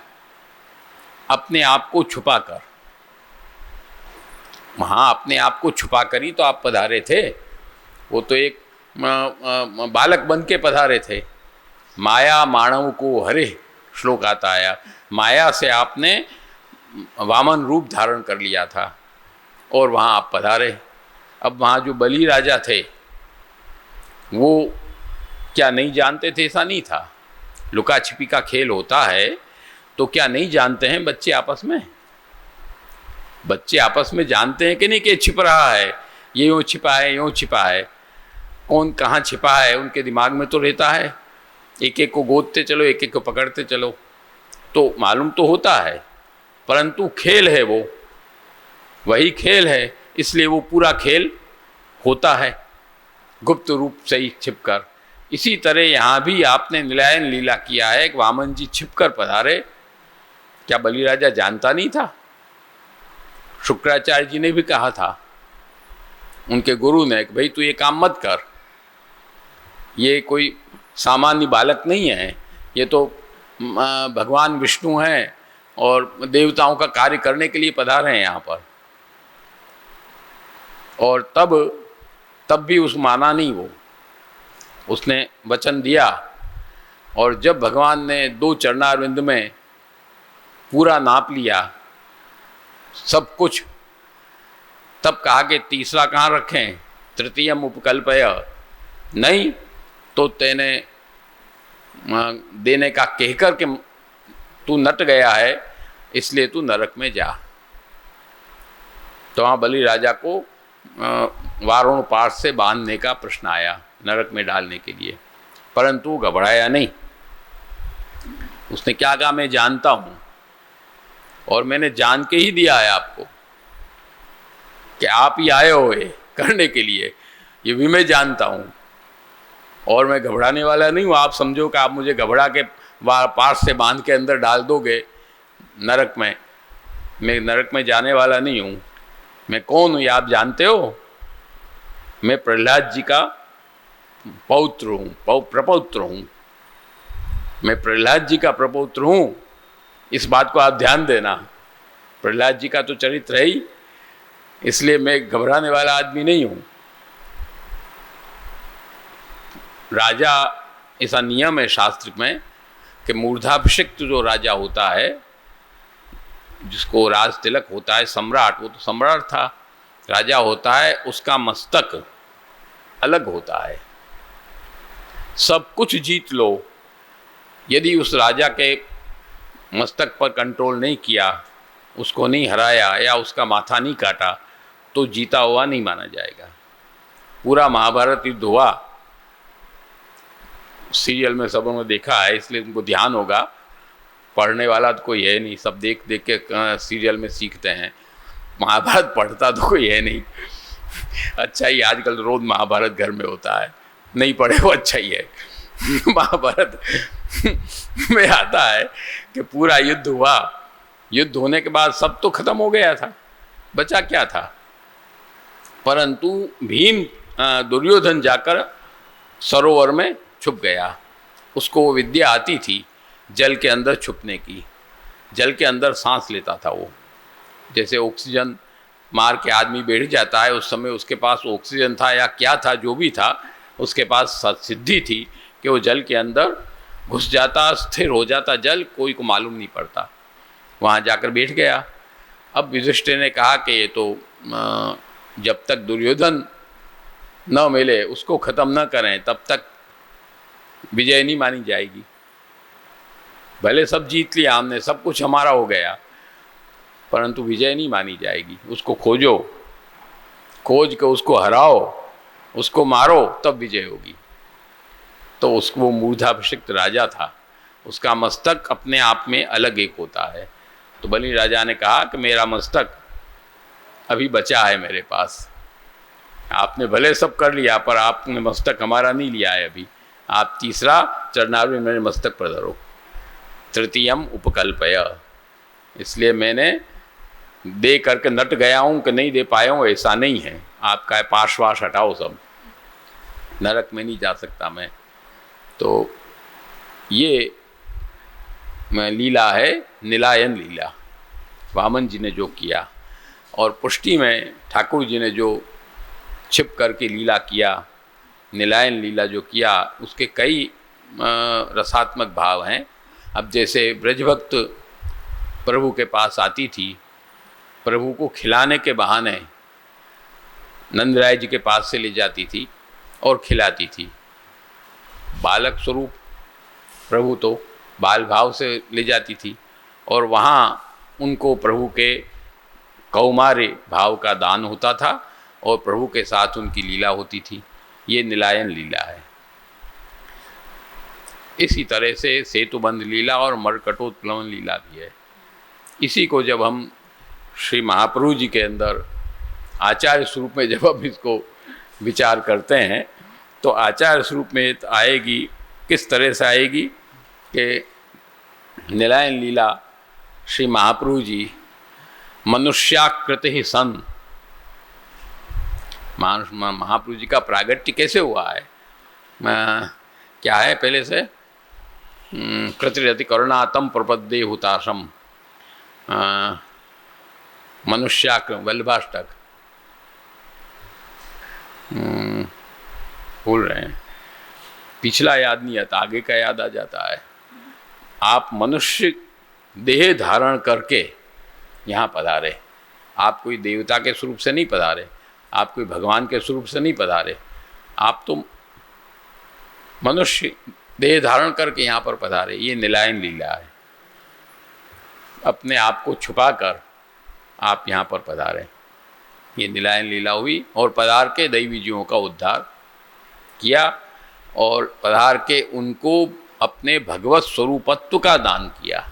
[SPEAKER 1] अपने आप को छुपा कर। वहाँ अपने आप को छुपा कर ही तो आप पधारे थे। वो तो एक बालक बन के पधारे थे। माया मानव को हरे श्लोक आता आया। माया से आपने वामन रूप धारण कर लिया था और वहाँ आप पधारे। अब वहाँ जो बलि राजा थे वो क्या नहीं जानते थे? ऐसा नहीं था। लुका छिपी का खेल होता है तो क्या नहीं जानते हैं बच्चे आपस में? बच्चे आपस में जानते हैं कि नहीं कि छिप रहा है, ये यूँ छिपा है, यूँ छिपा है। कौन कहाँ छिपा है उनके दिमाग में तो रहता है। एक एक को गोदते चलो, एक एक को पकड़ते चलो, तो मालूम तो होता है, परंतु खेल है वो, वही खेल है, इसलिए वो पूरा खेल होता है गुप्त रूप से ही छिपकर। इसी तरह यहाँ भी आपने नीलायन लीला किया है। वामन जी छिपकर पधारे। क्या बलि राजा जानता नहीं था? शुक्राचार्य जी ने भी कहा था उनके गुरु ने कि भाई तू ये काम मत कर, ये कोई सामान्य बालक नहीं है, ये तो भगवान विष्णु हैं और देवताओं का कार्य करने के लिए पधारे हैं यहाँ पर। और तब भी उस माना नहीं वो, उसने वचन दिया। और जब भगवान ने 2 चरणारविंद में पूरा नाप लिया सब कुछ, तब कहा कि तीसरा कहाँ रखें, तृतीयम उपकल्पय, नहीं तो तेने देने का कहकर के तू नट गया है, इसलिए तू नरक में जा। तो वहाँ बलि राजा को वारुण पार्थ से बांधने का प्रश्न आया, नरक में डालने के लिए, परंतु घबराया नहीं। उसने क्या कहा, मैं जानता हूँ और मैंने जान के ही दिया है आपको कि आप ही आए हो करने के लिए, ये भी मैं जानता हूँ और मैं घबराने वाला नहीं हूँ। आप समझो कि आप मुझे घबरा के पार्थ से बांध के अंदर डाल दोगे नरक में, मैं नरक में जाने वाला नहीं हूँ। मैं कौन हूँ ये आप जानते हो? मैं प्रहलाद जी का पौत्र हूँ, प्रपौत्र हूँ। मैं प्रहलाद जी का प्रपौत्र हूँ, इस बात को आप ध्यान देना। प्रहलाद जी का तो चरित्र है ही, इसलिए मैं घबराने वाला आदमी नहीं हूँ। राजा, ऐसा नियम है शास्त्र में कि मूर्धाभिषिक्त जो राजा होता है, जिसको राज तिलक होता है, सम्राट, वो तो सम्राट था, राजा होता है, उसका मस्तक अलग होता है। सब कुछ जीत लो, यदि उस राजा के मस्तक पर कंट्रोल नहीं किया, उसको नहीं हराया या उसका माथा नहीं काटा, तो जीता हुआ नहीं माना जाएगा। पूरा महाभारत युद्ध हुआ, सीरियल में सब उन्होंने देखा है, इसलिए उनको ध्यान होगा। पढ़ने वाला तो कोई है नहीं, सब देख देख के सीरियल में सीखते हैं। महाभारत पढ़ता तो कोई है नहीं। अच्छा ही आजकल रोज महाभारत घर में होता है, नहीं पढ़े वो अच्छा ही है। महाभारत में आता है कि पूरा युद्ध हुआ, युद्ध होने के बाद सब तो खत्म हो गया था, बचा क्या था? परंतु भीम दुर्योधन जाकर सरोवर में छुप गया। उसको वो विद्या आती थी जल के अंदर छुपने की, जल के अंदर सांस लेता था वो। जैसे ऑक्सीजन मार के आदमी बैठ जाता है, उस समय उसके पास ऑक्सीजन था या क्या था, जो भी था, उसके पास सिद्धि थी कि वो जल के अंदर घुस जाता, स्थिर हो जाता जल, कोई को मालूम नहीं पड़ता। वहाँ जाकर बैठ गया। अब युधिष्ठिर ने कहा कि ये तो जब तक दुर्योधन न मिले, उसको ख़त्म न करें, तब तक विजय नहीं मानी जाएगी। भले सब जीत लिया हमने, सब कुछ हमारा हो गया, परंतु विजय नहीं मानी जाएगी। उसको खोजो, खोज के उसको हराओ, उसको मारो, तब विजय होगी। तो उसको, वो मूर्धाभिषिक्त राजा था, उसका मस्तक अपने आप में अलग एक होता है। तो बलि राजा ने कहा कि मेरा मस्तक अभी बचा है मेरे पास, आपने भले सब कर लिया पर आपने मस्तक हमारा नहीं लिया है अभी, आप तीसरा चरणार्वी मेरे मस्तक पर धरो, तृतीयम उपकल्पय। इसलिए मैंने दे करके नट गया हूँ कि नहीं दे पाया हूँ, ऐसा नहीं है। आपका पाशवास हटाओ, सब नरक में नहीं जा सकता मैं। तो ये लीला है नीलायन लीला, वामन जी ने जो किया, और पुष्टि में ठाकुर जी ने जो छिप करके लीला किया, नीलायन लीला जो किया, उसके कई रसात्मक भाव हैं। अब जैसे ब्रजभक्त प्रभु के पास आती थी, प्रभु को खिलाने के बहाने नंदराय जी के पास से ले जाती थी और खिलाती थी। बालक स्वरूप प्रभु तो बाल भाव से ले जाती थी, और वहाँ उनको प्रभु के कौमार्य भाव का दान होता था और प्रभु के साथ उनकी लीला होती थी। ये नीलायन लीला है। इसी तरह से सेतुबंध लीला और मरकटोत्प्लवन लीला भी है। इसी को जब हम श्री महाप्रभु जी के अंदर आचार्य स्वरूप में जब हम इसको विचार करते हैं, तो आचार्य स्वरूप में आएगी, किस तरह से आएगी कि नीलायन लीला श्री महाप्रभु जी मनुष्याकृत ही सन, महाप्रभु जी का प्रागट्य कैसे हुआ है, क्या है पहले से, कृतिरति करुणातम प्रपद्ये हुताशम, मनुष्याकृत वल्लभाष्टक, भूल रहे हैं, पिछला याद नहीं आता, आगे का याद आ जाता है। आप मनुष्य देह धारण करके यहाँ पधारे, आप कोई देवता के स्वरूप से नहीं पधारे, आप कोई भगवान के स्वरूप से नहीं पधारे, आप तो मनुष्य देह धारण करके यहाँ पर पधारे। ये नीलायन लीला है। अपने आप को छुपाकर आप यहाँ पर पधारे। ये नीलायन लीला हुई और पधार के दैवी जीवों का उद्धार किया और पधार के उनको अपने भगवत स्वरूपत्व का दान किया।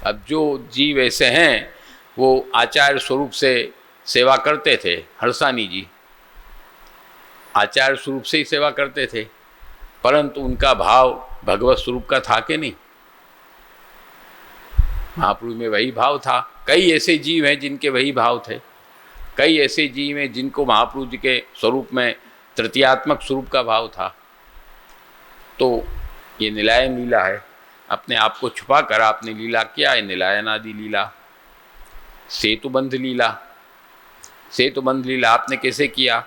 [SPEAKER 1] अब जो जीव ऐसे हैं वो आचार्य स्वरूप से सेवा करते थे, हर्षानी जी आचार्य स्वरूप से ही सेवा करते थे, परंतु उनका भाव भगवत स्वरूप का था कि नहीं? महाप्रभु में वही भाव था। कई ऐसे जीव हैं जिनके वही भाव थे, कई ऐसे जीव हैं जिनको महाप्रभु जी के स्वरूप में तृतीयात्मक स्वरूप का भाव था। तो ये नीलायन लीला है, अपने आप को छुपा कर आपने लीला किया है, नीलायन आदि लीला। सेतुबंध लीला, सेतुबंध लीला आपने कैसे किया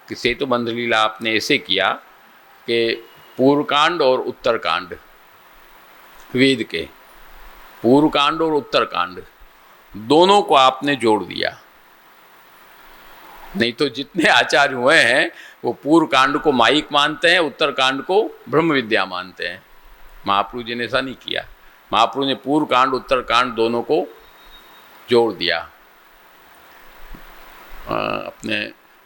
[SPEAKER 1] कि सेतुबंध लीला आपने ऐसे किया कि पूर्वकांड और उत्तरकांड, वेद के पूर्वकांड और उत्तरकांड दोनों को आपने जोड़ दिया। नहीं तो जितने आचार्य हुए हैं वो पूर्व कांड को माइक मानते हैं, उत्तर कांड को ब्रह्म विद्या मानते हैं। महाप्रभु जी ने ऐसा नहीं किया। महाप्रभु ने पूर्व कांड उत्तर कांड दोनों को जोड़ दिया। अपने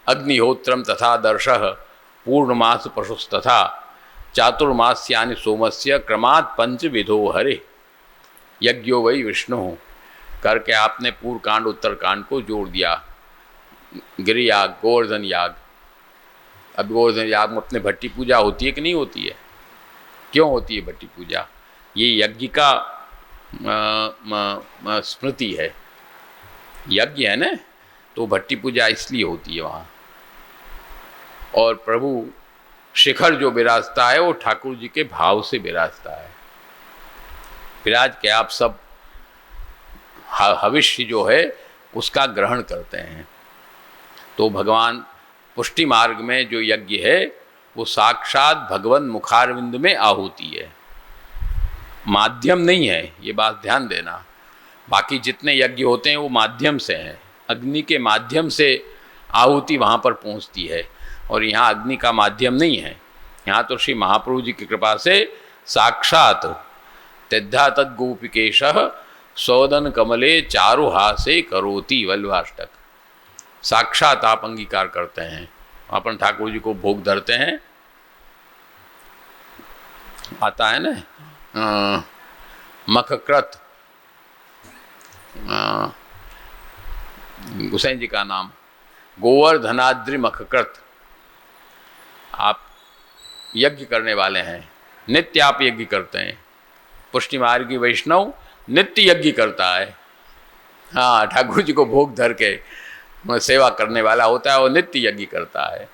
[SPEAKER 1] अग्निहोत्रम तथा दर्शः पूर्णमास पशुस्तथा चातुर्मास्यानि सोमस्य क्रमात् पंचविधो हरे यज्ञो वै विष्णु करके आपने पूर्व कांड उत्तर कांड को जोड़ दिया। गिरि याग, गोवर्धन याग। अब गोवर्धन याग में अपने भट्टी पूजा होती है कि नहीं होती है? क्यों होती है भट्टी पूजा? ये यज्ञ का स्मृति है, यज्ञ है ना, तो भट्टी पूजा इसलिए होती है वहाँ। और प्रभु शिखर जो विराजता है वो ठाकुर जी के भाव से विराजता है। विराज के आप सब हविष्य जो है उसका ग्रहण करते हैं। तो भगवान पुष्टि मार्ग में जो यज्ञ है वो साक्षात भगवान मुखारविंद में आहुति है, माध्यम नहीं है, ये बात ध्यान देना। बाकी जितने यज्ञ होते हैं वो माध्यम से हैं, अग्नि के माध्यम से आहुति वहाँ पर पहुँचती है, और यहाँ अग्नि का माध्यम नहीं है। यहाँ तो श्री महाप्रभु जी की कृपा से साक्षात तेद्धा तद गोपिकेशः सौदन कमले चारुहासे करोति वल्लभाष्टक, साक्षात आप अंगीकार करते हैं। अपन ठाकुर जी को भोग धरते हैं, आता है ना मखकृत, गोसाई जी का नाम गोवर्धनाद्रि मखकृत। आप यज्ञ करने वाले हैं, नित्य आप यज्ञ करते हैं। पुष्टि मार्गी वैष्णव नित्य यज्ञ करता है। हाँ, ठाकुर जी को भोग धर के सेवा करने वाला होता है और नित्य यज्ञ करता है।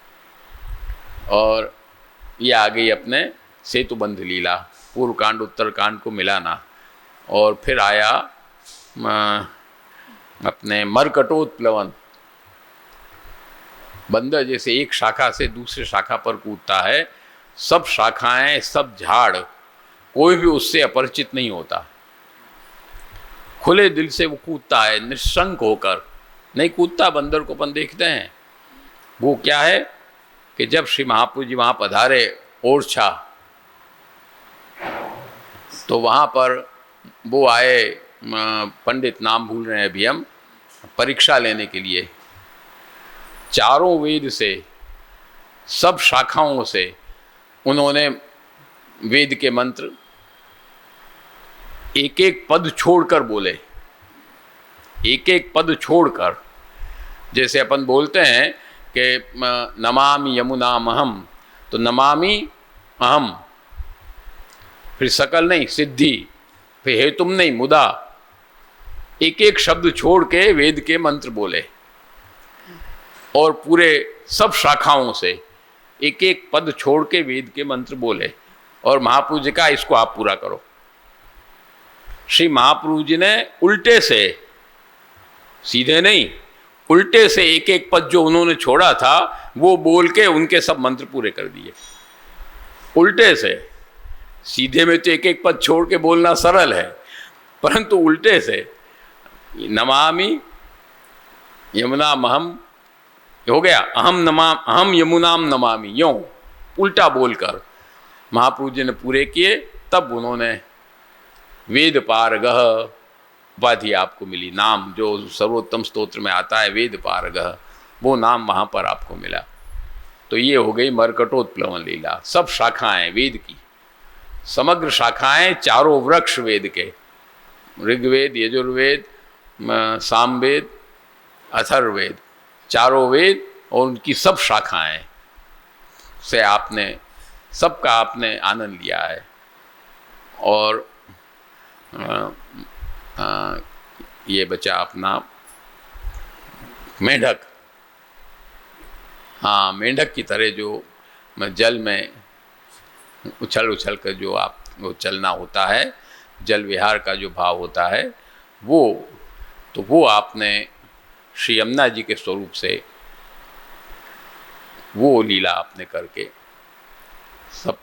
[SPEAKER 1] और ये आ गई अपने सेतुबंध लीला, पूर्व कांड उत्तर कांड को मिलाना। और फिर आया अपने मरकटोत्प्लवन, बंदर जैसे एक शाखा से दूसरे शाखा पर कूदता है, सब शाखाएं सब झाड़ कोई भी उससे अपरिचित नहीं होता, खुले दिल से वो कूदता है, निशंक होकर नहीं कूदता। बंदर को अपन देखते हैं, वो क्या है कि जब श्री महाप्रभु जी वहाँ पधारे ओरछा, तो वहाँ पर वो आए, पंडित नाम भूल रहे हैं अभी हम, परीक्षा लेने के लिए। चारों वेद से, सब शाखाओं से उन्होंने वेद के मंत्र एक एक पद छोड़कर बोले, एक एक पद छोड़कर। जैसे अपन बोलते हैं कि नमामि यमुनामहम, तो नमामि अहम, फिर सकल नहीं सिद्धि, फिर हेतुम नहीं मुदा, एक एक शब्द छोड़ के वेद के मंत्र बोले। और पूरे सब शाखाओं से एक एक पद छोड़ के वेद के मंत्र बोले। और महाप्रभु जी का इसको आप पूरा करो। श्री महाप्रभु जी ने उल्टे से, सीधे नहीं, उल्टे से एक एक पद जो उन्होंने छोड़ा था वो बोल के उनके सब मंत्र पूरे कर दिए। उल्टे से, सीधे में तो एक एक पद छोड़ के बोलना सरल है, परंतु उल्टे से नमामि यमुनामहम हो गया, अहम यमुनाम नमामि, यों उल्टा बोलकर महाप्रभु जी ने पूरे किए। तब उन्होंने वेद पारगः उपाधि आपको मिली, नाम जो सर्वोत्तम स्तोत्र में आता है वेद पारगः। वो नाम वहाँ पर आपको मिला। तो ये हो गई मरकटोत्प्लवन लीला। सब शाखाएं वेद की, समग्र शाखाएं, चारों वृक्ष वेद के, ऋग्वेद, यजुर्वेद, सामवेद, अथर्ववेद, चारों वेद और उनकी सब शाखाएं से आपने सबका आपने आनंद लिया है। और ये बचा अपना मेंढक। हाँ, मेंढक की तरह जो जल में उछल उछल कर जो आप वो चलना होता है, जल विहार का जो भाव होता है, वो आपने श्री यमुना जी के स्वरूप से वो लीला आपने करके सब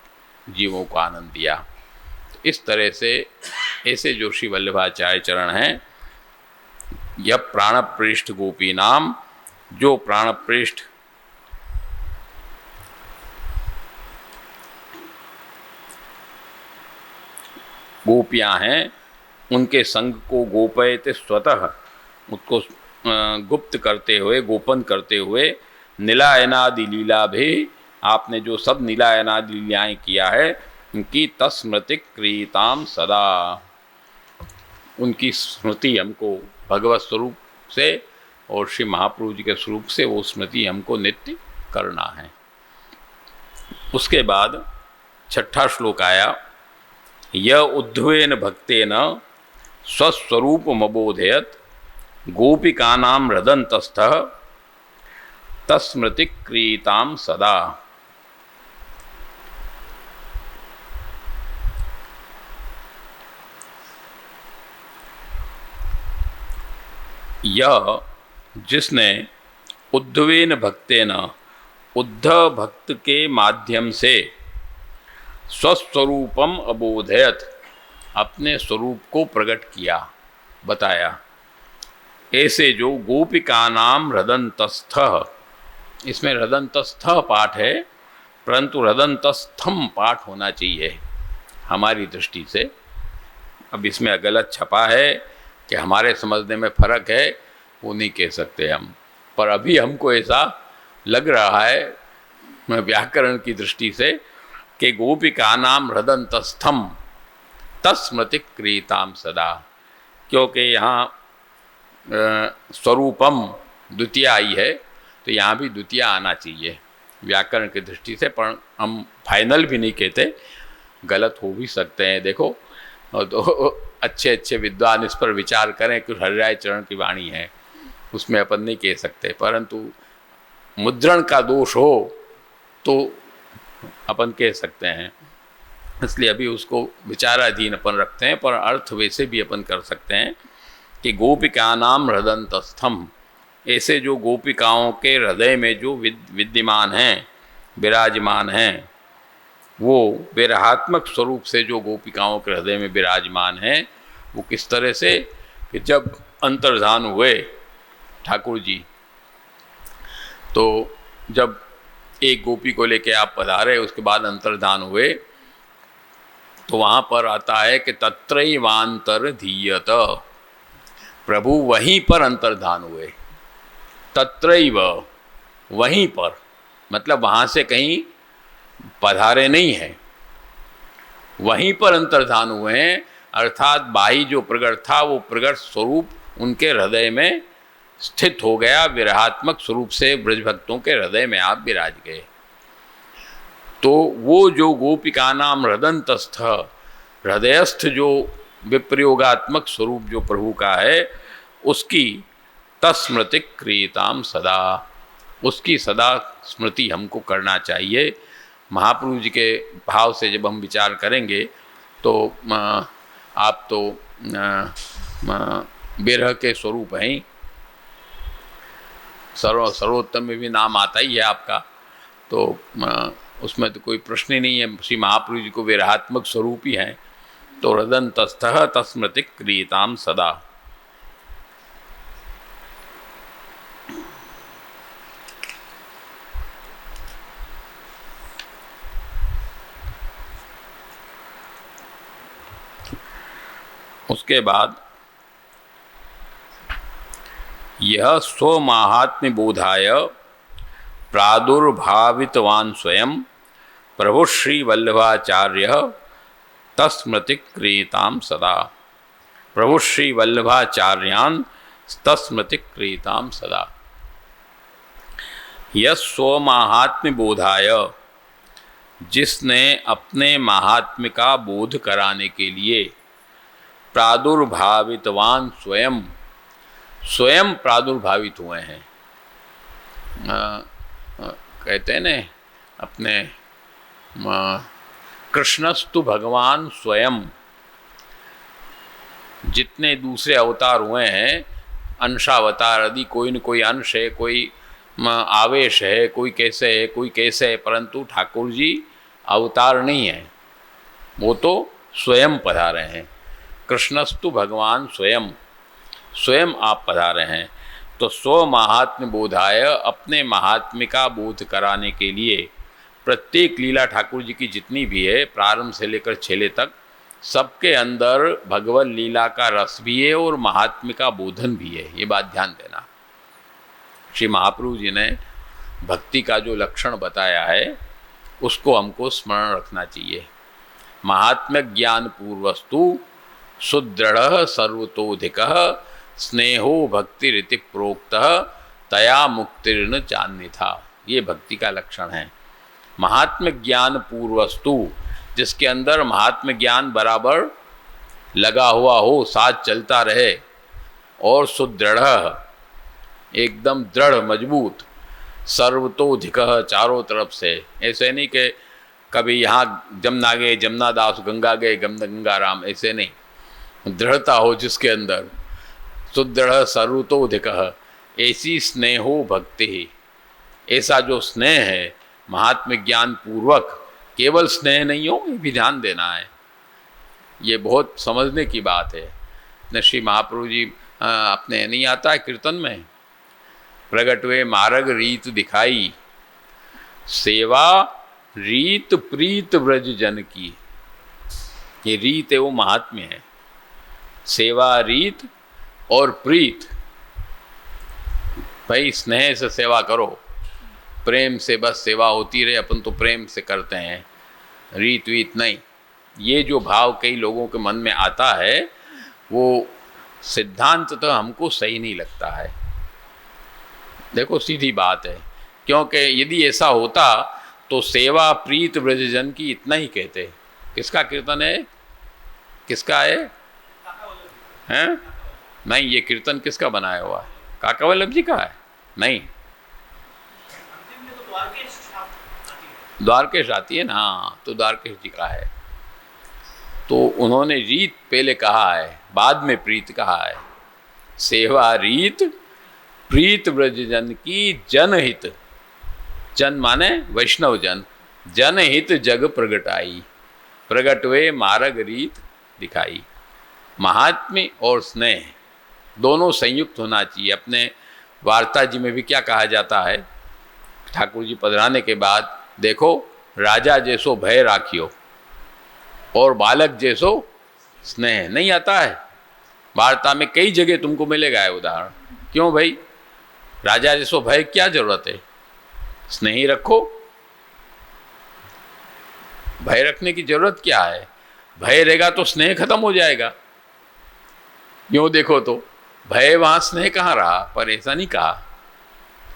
[SPEAKER 1] जीवों को आनंद दिया। तो इस तरह से ऐसे जो श्री वल्लभाचार्य चरण हैं, यह प्राणप्रेष्ठ गोपी नाम, जो प्राणप्रेष्ठ गोपियां हैं, उनके संग को गोपयते स्वतः, उसको गुप्त करते हुए, गोपन करते हुए, नीलायनादि लीला भी, आपने जो सब नीलायनादि लीलाएं किया है, उनकी तस्मृति क्रियताम सदा, उनकी स्मृति हमको भगवत स्वरूप से और श्री महाप्रभु जी के स्वरूप से वो स्मृति हमको नित्य करना है। उसके बाद छठा श्लोक आया, य उद्धवेन भक्तेन स्वस्वरूपमबोधयत् गोपिकानां हृदन्तस्थः तस्मृति क्रियतां सदा। यह जिसने उद्धवेन भक्तेन, उद्धव भक्त के माध्यम से, स्वस्वरूपम अबोधयत, अपने स्वरूप को प्रकट किया, बताया, ऐसे जो गोपिका नाम हृदन्तस्थ, इसमें हृदन्तस्थ पाठ है, परंतु हृदन्तस्थम पाठ होना चाहिए हमारी दृष्टि से। अब इसमें गलत छपा है कि हमारे समझने में फ़र्क है, वो नहीं कह सकते हम, पर अभी हमको ऐसा लग रहा है व्याकरण की दृष्टि से कि गोपिका नाम हृदन्तस्थम तस्मृति क्रियताम सदा, क्योंकि यहाँ स्वरूपम द्वितीय आई है, तो यहाँ भी द्वितीय आना चाहिए व्याकरण की दृष्टि से, पर हम फाइनल भी नहीं कहते, गलत हो भी सकते हैं। देखो, तो अच्छे अच्छे विद्वान इस पर विचार करें कि हरिराय चरण की वाणी है, उसमें अपन नहीं कह सकते, परंतु मुद्रण का दोष हो तो अपन कह सकते हैं, इसलिए अभी उसको विचाराधीन अपन रखते हैं, पर अर्थ वैसे भी अपन कर सकते हैं कि गोपिका नाम हृदन्तस्थम, ऐसे जो गोपिकाओं के हृदय में जो विद्यमान हैं, विराजमान हैं, वो विरहात्मक स्वरूप से जो गोपिकाओं के हृदय में विराजमान हैं, वो किस तरह से कि जब अंतर्धान हुए ठाकुर जी, तो जब एक गोपी को लेके आप पधारे, उसके बाद अंतर्धान हुए, तो वहाँ पर आता है कि तत्रैवांतर धीयत, प्रभु वहीं पर अंतर्धान हुए, तत्रैव, वहीं पर, मतलब वहाँ से कहीं पधारे नहीं हैं, वहीं पर अंतर्धान हुए हैं, अर्थात बाही जो प्रगट था वो प्रगट स्वरूप उनके हृदय में स्थित हो गया, विरहात्मक स्वरूप से ब्रज भक्तों के हृदय में आप विराज गए। तो वो जो गोपिका नाम हृदन्तस्थ, हृदयस्थ जो विप्रयोगात्मक स्वरूप जो प्रभु का है, उसकी तस्मृति क्रियताम सदा, उसकी सदा स्मृति हमको करना चाहिए। महाप्रभु जी के भाव से जब हम विचार करेंगे तो आप तो बिरह के स्वरूप हैं, सर्वोत्तम में भी नाम आता ही है आपका, तो उसमें तो कोई प्रश्न ही नहीं है, श्री महाप्रभु जी को विरहात्मक स्वरूप ही हैं। तो हृदन्तस्थः तस्मृति क्रियताम सदा। उसके बाद यह स्वमाहात्म्य बोधाय प्रादुर्भावितवान् स्वयं प्रभु श्री वल्लभाचार्य तस्मृति क्रियताम सदा। प्रभु श्री वल्लभाचार्यान तस्मृति क्रियताम सदा। यह स्वमाहात्म्य बोधाय, जिसने अपने महात्म्य का बोध कराने के लिए प्रादुर्भावितवान स्वयं स्वयं प्रादुर्भावित हुए हैं। कहते हैं न अपने कृष्णस्तु भगवान स्वयं, जितने दूसरे अवतार हुए हैं, अंशावतार आदि, कोई न कोई अंश है, कोई आवेश है, कोई कैसे है, कोई कैसे है, परंतु ठाकुर जी अवतार नहीं है, वो तो स्वयं पधारे हैं। कृष्णस्तु भगवान स्वयं, स्वयं आप पधारे हैं। तो स्व महात्म्य बोधाय, अपने महात्म्य का बोध कराने के लिए प्रत्येक लीला ठाकुर जी की जितनी भी है, प्रारंभ से लेकर छेले तक, सबके अंदर भगवत लीला का रस भी है और महात्म्य का बोधन भी है। ये बात ध्यान देना। श्री महाप्रभु जी ने भक्ति का जो लक्षण बताया है उसको हमको स्मरण रखना चाहिए। महात्म्य ज्ञान पूर्वस्तु सुदृढ़ सर्वतोधिक स्नेहो भक्ति रीति प्रोक्त तया मुक्तिर्न चान्यथा। ये भक्ति का लक्षण है। महात्म्य ज्ञान पूर्वस्तु, जिसके अंदर महात्म्य ज्ञान बराबर लगा हुआ हो, साथ चलता रहे, और सुदृढ़, एकदम दृढ़ मजबूत, सर्वतोधिक, चारों तरफ से। ऐसे नहीं कि कभी यहाँ जमुना गए जमुना दास, गंगा गए गंगा राम, ऐसे नहीं। दृढ़ता हो जिसके अंदर, सुदृढ़ सर्वतोधिक, ऐसी स्नेहो भक्ति ही, ऐसा जो स्नेह है महात्म्य ज्ञान पूर्वक, केवल स्नेह नहीं हो, ये भी ध्यान देना है। ये बहुत समझने की बात है। न श्री महाप्रभु जी अपने नहीं आता है कीर्तन में, प्रगट हुए मार्ग रीत दिखाई, सेवा रीत प्रीत व्रज जन की। ये रीत है, वो महात्म्य है। सेवा रीत और प्रीत, भाई स्नेह से सेवा करो, प्रेम से बस सेवा होती रहे, अपन तो प्रेम से करते हैं, रीत वीत नहीं। ये जो भाव कई लोगों के मन में आता है, वो सिद्धांत तो हमको सही नहीं लगता है। देखो सीधी बात है, क्योंकि यदि ऐसा होता तो सेवा प्रीत व्रजजन की इतना ही कहते। किसका कीर्तन है, किसका है? हैं? नहीं, ये कीर्तन किसका बनाया हुआ है? काका वल्लभ जी का है? नहीं, द्वारकेश आती है ना, तो द्वारकेश जी का है। तो उन्होंने रीत पहले कहा है, बाद में प्रीत कहा है। सेवा रीत प्रीत व्रजजन की जनहित, जन माने वैष्णव जन, जनहित जग प्रगटाई, प्रगट वे मार्ग रीत दिखाई। महात्म्य और स्नेह दोनों संयुक्त होना चाहिए। अपने वार्ता जी में भी क्या कहा जाता है, ठाकुर जी पधराने के बाद, देखो राजा जैसो भय राखियो और बालक जैसो स्नेह। नहीं आता है वार्ता में, कई जगह तुमको मिलेगा है उदाहरण। क्यों भाई, राजा जैसो भय क्या जरूरत है? स्नेह ही रखो। भय रखने की जरूरत क्या है? भय रहेगा तो स्नेह खत्म हो जाएगा। क्यों देखो तो भय, वहां स्नेह कहाँ रहा? पर ऐसा नहीं कहा।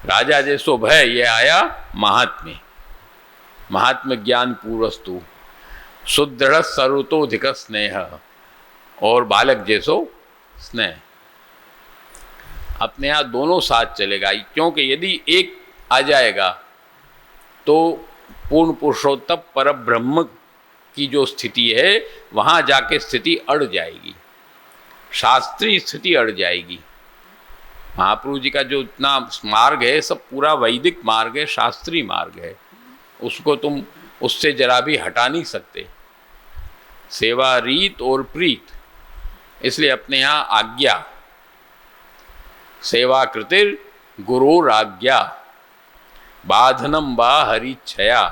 [SPEAKER 1] राजा जैसो भय, ये आया महात्म्य। महात्म्य ज्ञान पूर्वस्तु सुदृढ़ सर्वतोधिक स्नेह, और बालक जैसो स्नेह। अपने यहाँ दोनों साथ चलेगा, क्योंकि यदि एक आ जाएगा तो पूर्ण पुरुषोत्तम पर ब्रह्म की जो स्थिति है, वहाँ जाके स्थिति अड़ जाएगी, शास्त्रीय स्थिति अड़ जाएगी। महाप्रभु जी का जो इतना मार्ग है, सब पूरा वैदिक मार्ग है, शास्त्रीय मार्ग है। उसको तुम उससे जरा भी हटा नहीं सकते। सेवा रीत और प्रीत, इसलिए अपने यहाँ आज्ञा, सेवा कृतिर गुरुर आज्ञा, बाधनम बा हरिच्छया।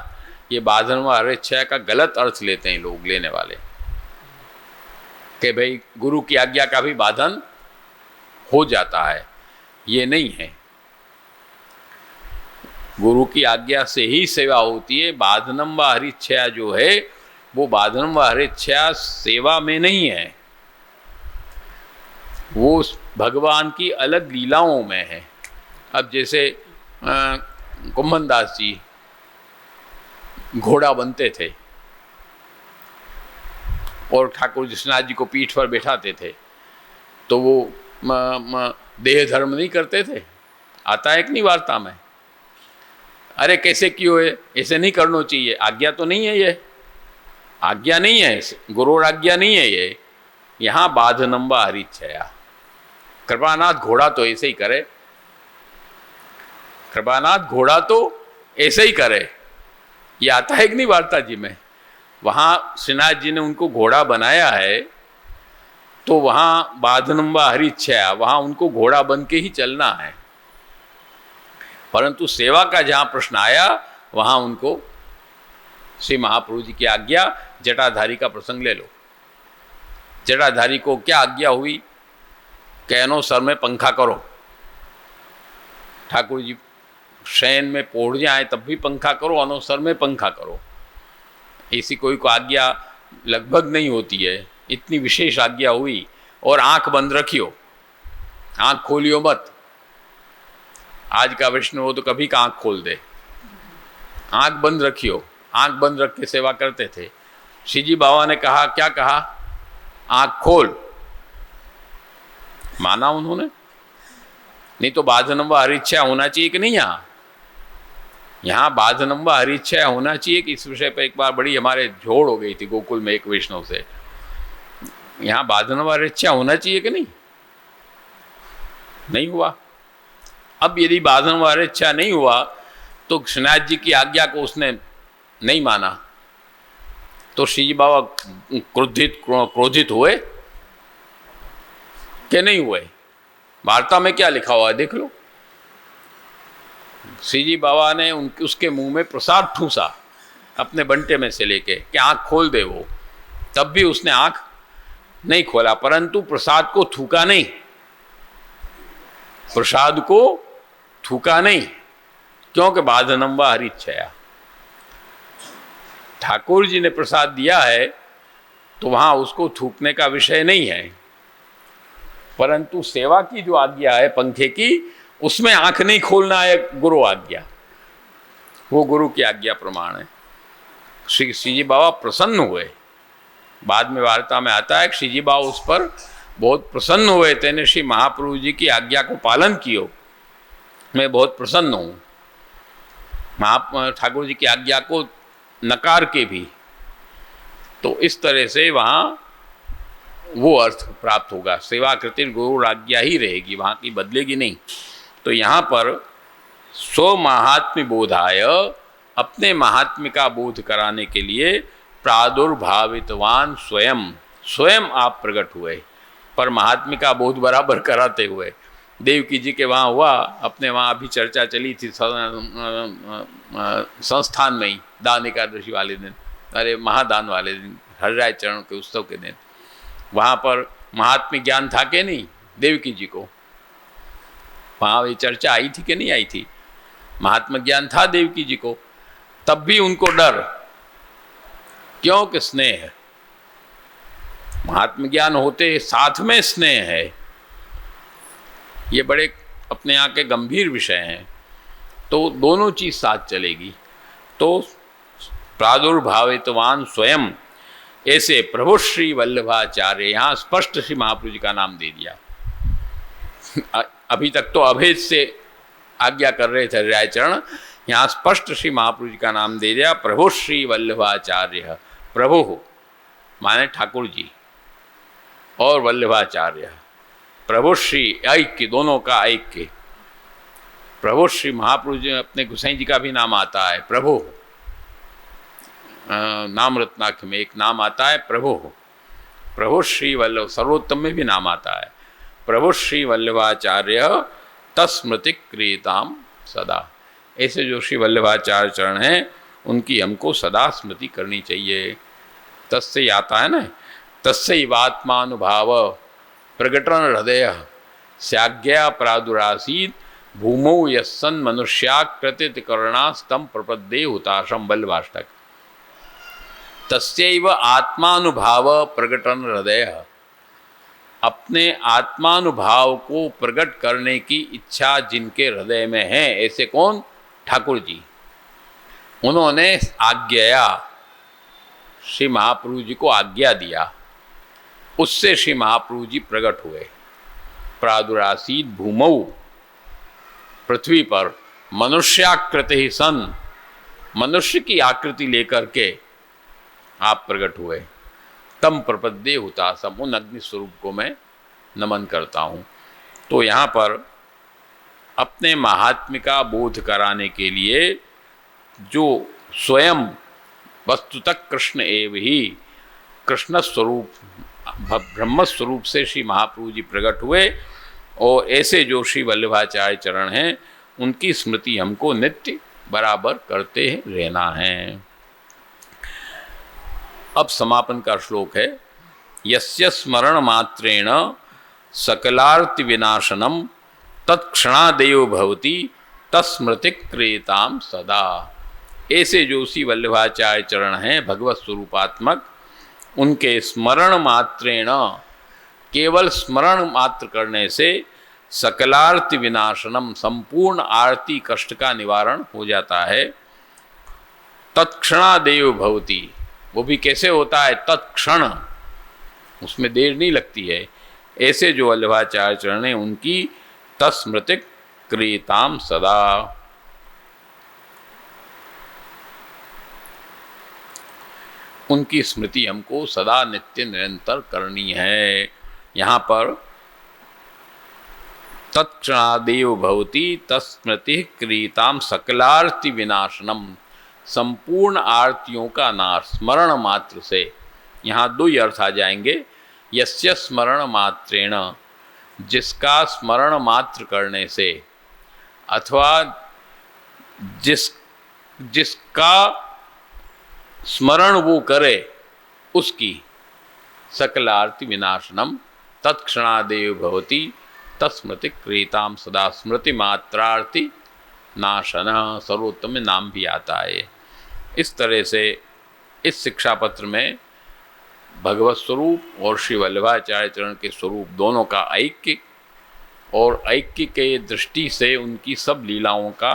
[SPEAKER 1] ये बाधन व हरिच्छया का गलत अर्थ लेते हैं लोग, लेने वाले, कि भाई गुरु की आज्ञा का भी बाधन हो जाता है। ये नहीं है। गुरु की आज्ञा से ही सेवा होती है। बाधनम व हरिच्छया जो है वो बाधनम व हरिच्छया सेवा में नहीं है, वो भगवान की अलग लीलाओं में है। अब जैसे कुम्भन दास जी घोड़ा बनते थे और ठाकुर जिसनाथ जी को पीठ पर बैठाते थे, तो वो देह धर्म नहीं करते थे। आता है कि नहीं वार्ता में, अरे कैसे क्यों है, ऐसे नहीं करना चाहिए, आज्ञा तो नहीं है, ये आज्ञा नहीं है, गुरु आज्ञा नहीं है ये। यहाँ बाधनम्बा हरिच्छया, कृपानाथ घोड़ा तो ऐसे ही करे, कृपानाथ घोड़ा तो ऐसे ही करे। ये आता है कि नहीं वार्ता जी में। वहाँ श्रीनाथ जी ने उनको घोड़ा बनाया है, तो वहाँ बाधनम्बा हरिच्छया, वहाँ उनको घोड़ा बन के ही चलना है। परंतु सेवा का जहाँ प्रश्न आया वहाँ उनको श्री महाप्रभु जी की आज्ञा, जटाधारी का प्रसंग ले लो। जटाधारी को क्या आज्ञा हुई, कहनो सर में पंखा करो। ठाकुर जी शयन में पौड़ जाए तब भी पंखा करो, अनोसर में पंखा करो। ऐसी कोई को आज्ञा लगभग नहीं होती है, इतनी विशेष आज्ञा हुई। और आंख बंद रखियो, आंख खोलियो मत। आज का वैष्णव हो तो कभी का आंख खोल दे, आंख बंद रखियो। आंख बंद रख के सेवा करते थे। श्रीजी बाबा ने कहा, क्या कहा, आंख खोल, माना उन्होंने। नहीं तो बाधनम्बा हरिच्छया होना चाहिए कि नहीं। यहाँ बाधनम्बा हरिच्छया होना चाहिए कि इस विषय पर एक बार बड़ी हमारे झोड़ हो गई थी गोकुल में एक वैष्णव से। यहाँ बाधनम्बा हरिच्छया होना चाहिए कि नहीं, नहीं हुआ। अब यदि बाधनम्बा हरिच्छया नहीं हुआ तो श्रीनाथ जी की आज्ञा को उसने नहीं माना, तो श्रीजी बाबा क्रोधित हुए कि नहीं हुए। वार्ता में क्या लिखा हुआ है देख लो। श्रीजी बाबा ने उसके मुंह में प्रसाद ठूसा अपने बंटे में से लेके कि आंख खोल दे वो, तब भी उसने आंख नहीं खोला। परंतु प्रसाद को थूका नहीं, प्रसाद को थूका नहीं, क्योंकि बाधनम्बा हरिच्छया। ठाकुर जी ने प्रसाद दिया है तो वहां उसको थूकने का विषय नहीं है। परंतु सेवा की जो आज्ञा है पंखे की, उसमें आंख नहीं खोलना है गुरु आज्ञा, वो गुरु की आज्ञा प्रमाण है। श्रीजी बाबा प्रसन्न हुए। बाद में वार्ता में आता है कि श्रीजी बाबा उस पर बहुत प्रसन्न हुए, तेने श्री महाप्रभु जी की आज्ञा को पालन कियो, मैं बहुत प्रसन्न हूँ। ठाकुर जी की आज्ञा को नकार के भी, तो इस तरह से वहाँ वो अर्थ प्राप्त होगा। सेवा कृतिर गुरु आज्ञा ही रहेगी, वहाँ की बदलेगी नहीं। तो यहाँ पर स्व महात्म्य बोधाय, अपने महात्म्य का बोध कराने के लिए प्रादुर्भावितवान स्वयं आप प्रकट हुए, पर महात्म्य का बोध बराबर कराते हुए। देवकी जी के वहाँ हुआ, अपने वहाँ अभी चर्चा चली थी संस्थान में ही, दान एकादशी वाले दिन, अरे महादान वाले दिन, हरिराय चरण के उत्सव के दिन, वहाँ पर महात्म्य ज्ञान था कि नहीं देवकी जी को। वहाँ ये चर्चा आई थी कि नहीं आई थी, महात्मा ज्ञान था देवकी जी को, तब भी उनको डर, क्योंकि स्नेह है। महात्मा ज्ञान होते साथ में स्नेह है, ये बड़े अपने यहाँ के गंभीर विषय हैं। तो दोनों चीज साथ चलेगी। तो प्रादुर्भावितवान स्वयं, ऐसे प्रभु श्री वल्लभाचार्य, यहाँ स्पष्ट श्री महाप्रभु जी का नाम दे दिया। अभी तक तो अभेद से आज्ञा कर रहे थे रायचरण, यहाँ स्पष्ट श्री महाप्रभु जी का नाम दे दिया, प्रभु श्री वल्लभाचार्य। प्रभु माने ठाकुर जी और वल्लभाचार्य, प्रभु श्री ऐक्य, दोनों का ऐक्य। प्रभु श्री महाप्रभु जी, अपने गोसाई जी का भी नाम आता है प्रभु, नाम रत्नाख्य में एक नाम आता है प्रभु। प्रभु श्री वल्लभ, सर्वोत्तम में भी नाम आता है प्रभु श्री वल्लभाचार्य तस्मृति क्रियताम सदा। ऐसे जो श्री वल्लभाचार्य चरण हैं उनकी हमको सदा स्मृति करनी चाहिए। तस्य आता है ना, तस्यैवात्मानुभाव प्रकटन हृदय स्याज्ञया प्रादुरासीद भूमौ यस्सन मनुष्याकृतित करणास्तम प्रपद्ये हुताशम बल्लभाष्टक। तस्यैव आत्मानुभाव प्रकटन हृदय, अपने आत्मानुभाव को प्रकट करने की इच्छा जिनके हृदय में है, ऐसे कौन? ठाकुर जी। उन्होंने आज्ञया, श्री महाप्रभु जी को आज्ञा दिया, उससे श्री महाप्रभु जी प्रकट हुए। प्रादुरासीद भूमौ, पृथ्वी पर, मनुष्याकृति ही सन, मनुष्य की आकृति लेकर के आप प्रकट हुए। तम प्रपद्ये हुतासम, उन अग्नि स्वरूप को मैं नमन करता हूँ। तो यहाँ पर अपने महात्म्य का बोध कराने के लिए जो स्वयं वस्तुतः कृष्ण एव ही, कृष्ण स्वरूप ब्रह्म स्वरूप से श्री महाप्रभु जी प्रकट हुए, और ऐसे जो श्री वल्लभाचार्य चरण हैं उनकी स्मृति हमको नित्य बराबर करते रहना है। अब समापन का श्लोक है, यस्य स्मरण मात्रेण सकलार्ति विनाशनम तत्क्षणादेव भवति तस्मृति क्रियताम सदा। ऐसे जो श्री वल्लभाचार्य चरण हैं भगवत स्वरूपात्मक, उनके स्मरण मात्रेण, केवल स्मरण मात्र करने से सकलार्ति विनाशनम, संपूर्ण आरती कष्ट का निवारण हो जाता है। तत्क्षणादेव भवति, वो भी कैसे होता है? तत्क्षण, उसमें देर नहीं लगती है। ऐसे जो वल्लभाचार्य चरण हैं उनकी तस्मृति क्रियताम सदा, उनकी स्मृति हमको सदा नित्य निरंतर करनी है। यहाँ पर तत्क्षणादेव भवति तस्मृति क्रियताम सकलार्ति विनाशनम, संपूर्ण आरतियों का नाश स्मरण मात्र से। यहाँ दो ही अर्थ आ जाएंगे, यस्य स्मरण मात्रेण, जिसका स्मरण मात्र करने से, अथवा जिसका स्मरण वो करे उसकी, सकलार्ति विनाशनम तत्क्षणादेव भवति तस्मृति क्रियताम सदा, स्मृति मात्रार्ति नाशन, सर्वोत्तम में नाम भी आता है। इस तरह से इस शिक्षा पत्र में भगवत स्वरूप और श्री वल्लभाचार्य चरण के स्वरूप दोनों का ऐक्य, और ऐक्य के दृष्टि से उनकी सब लीलाओं का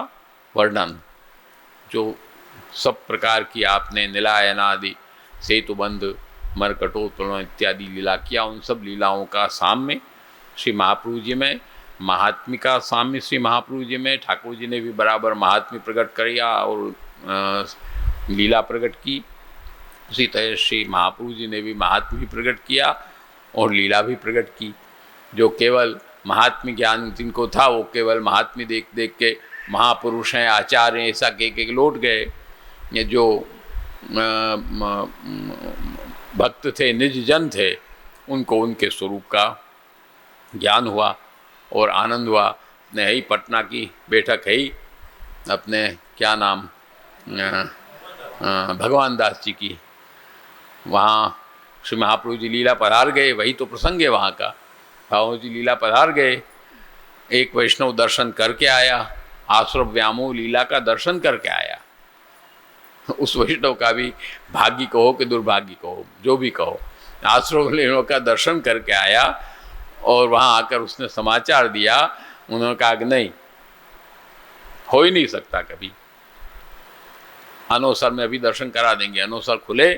[SPEAKER 1] वर्णन, जो सब प्रकार की आपने नीलायनादि, सेतुबंध, मरकटोत्तोलन इत्यादि लीला किया, उन सब लीलाओं का साम्य श्री महाप्रभु जी में, महात्म्य का साम्य श्री महाप्रभु जी में। ठाकुर जी ने भी बराबर महात्म्य प्रकट किया और लीला प्रकट की, उसी तरह श्री महाप्रभु जी ने भी महात्म्य प्रकट किया और लीला भी प्रकट की। जो केवल महात्म्य ज्ञान जिनको था वो केवल महात्म्य देख देख के महापुरुष हैं, आचार्य हैं, ऐसा कह के लौट गए। ये जो भक्त थे, निज जन थे, उनको उनके स्वरूप का ज्ञान हुआ और आनंद हुआ। अपने है ही पटना की बैठक है ही, अपने क्या नाम, भगवान दास जी की, वहाँ श्री महाप्रभु जी लीला पधार गए, वही तो प्रसंग है वहाँ का। भाव जी लीला पधार गए, एक वैष्णव दर्शन करके आया, आश्रम व्यामोह लीला का दर्शन करके आया। उस वैष्णव का भी भाग्य कहो कि दुर्भाग्य कहो, जो भी कहो, आश्रम लीला का दर्शन करके आया और वहाँ आकर उसने समाचार दिया। उन्होंने कहा कि नहीं, हो ही नहीं सकता कभी, अनोसर में अभी दर्शन करा देंगे। अनोसर खुले,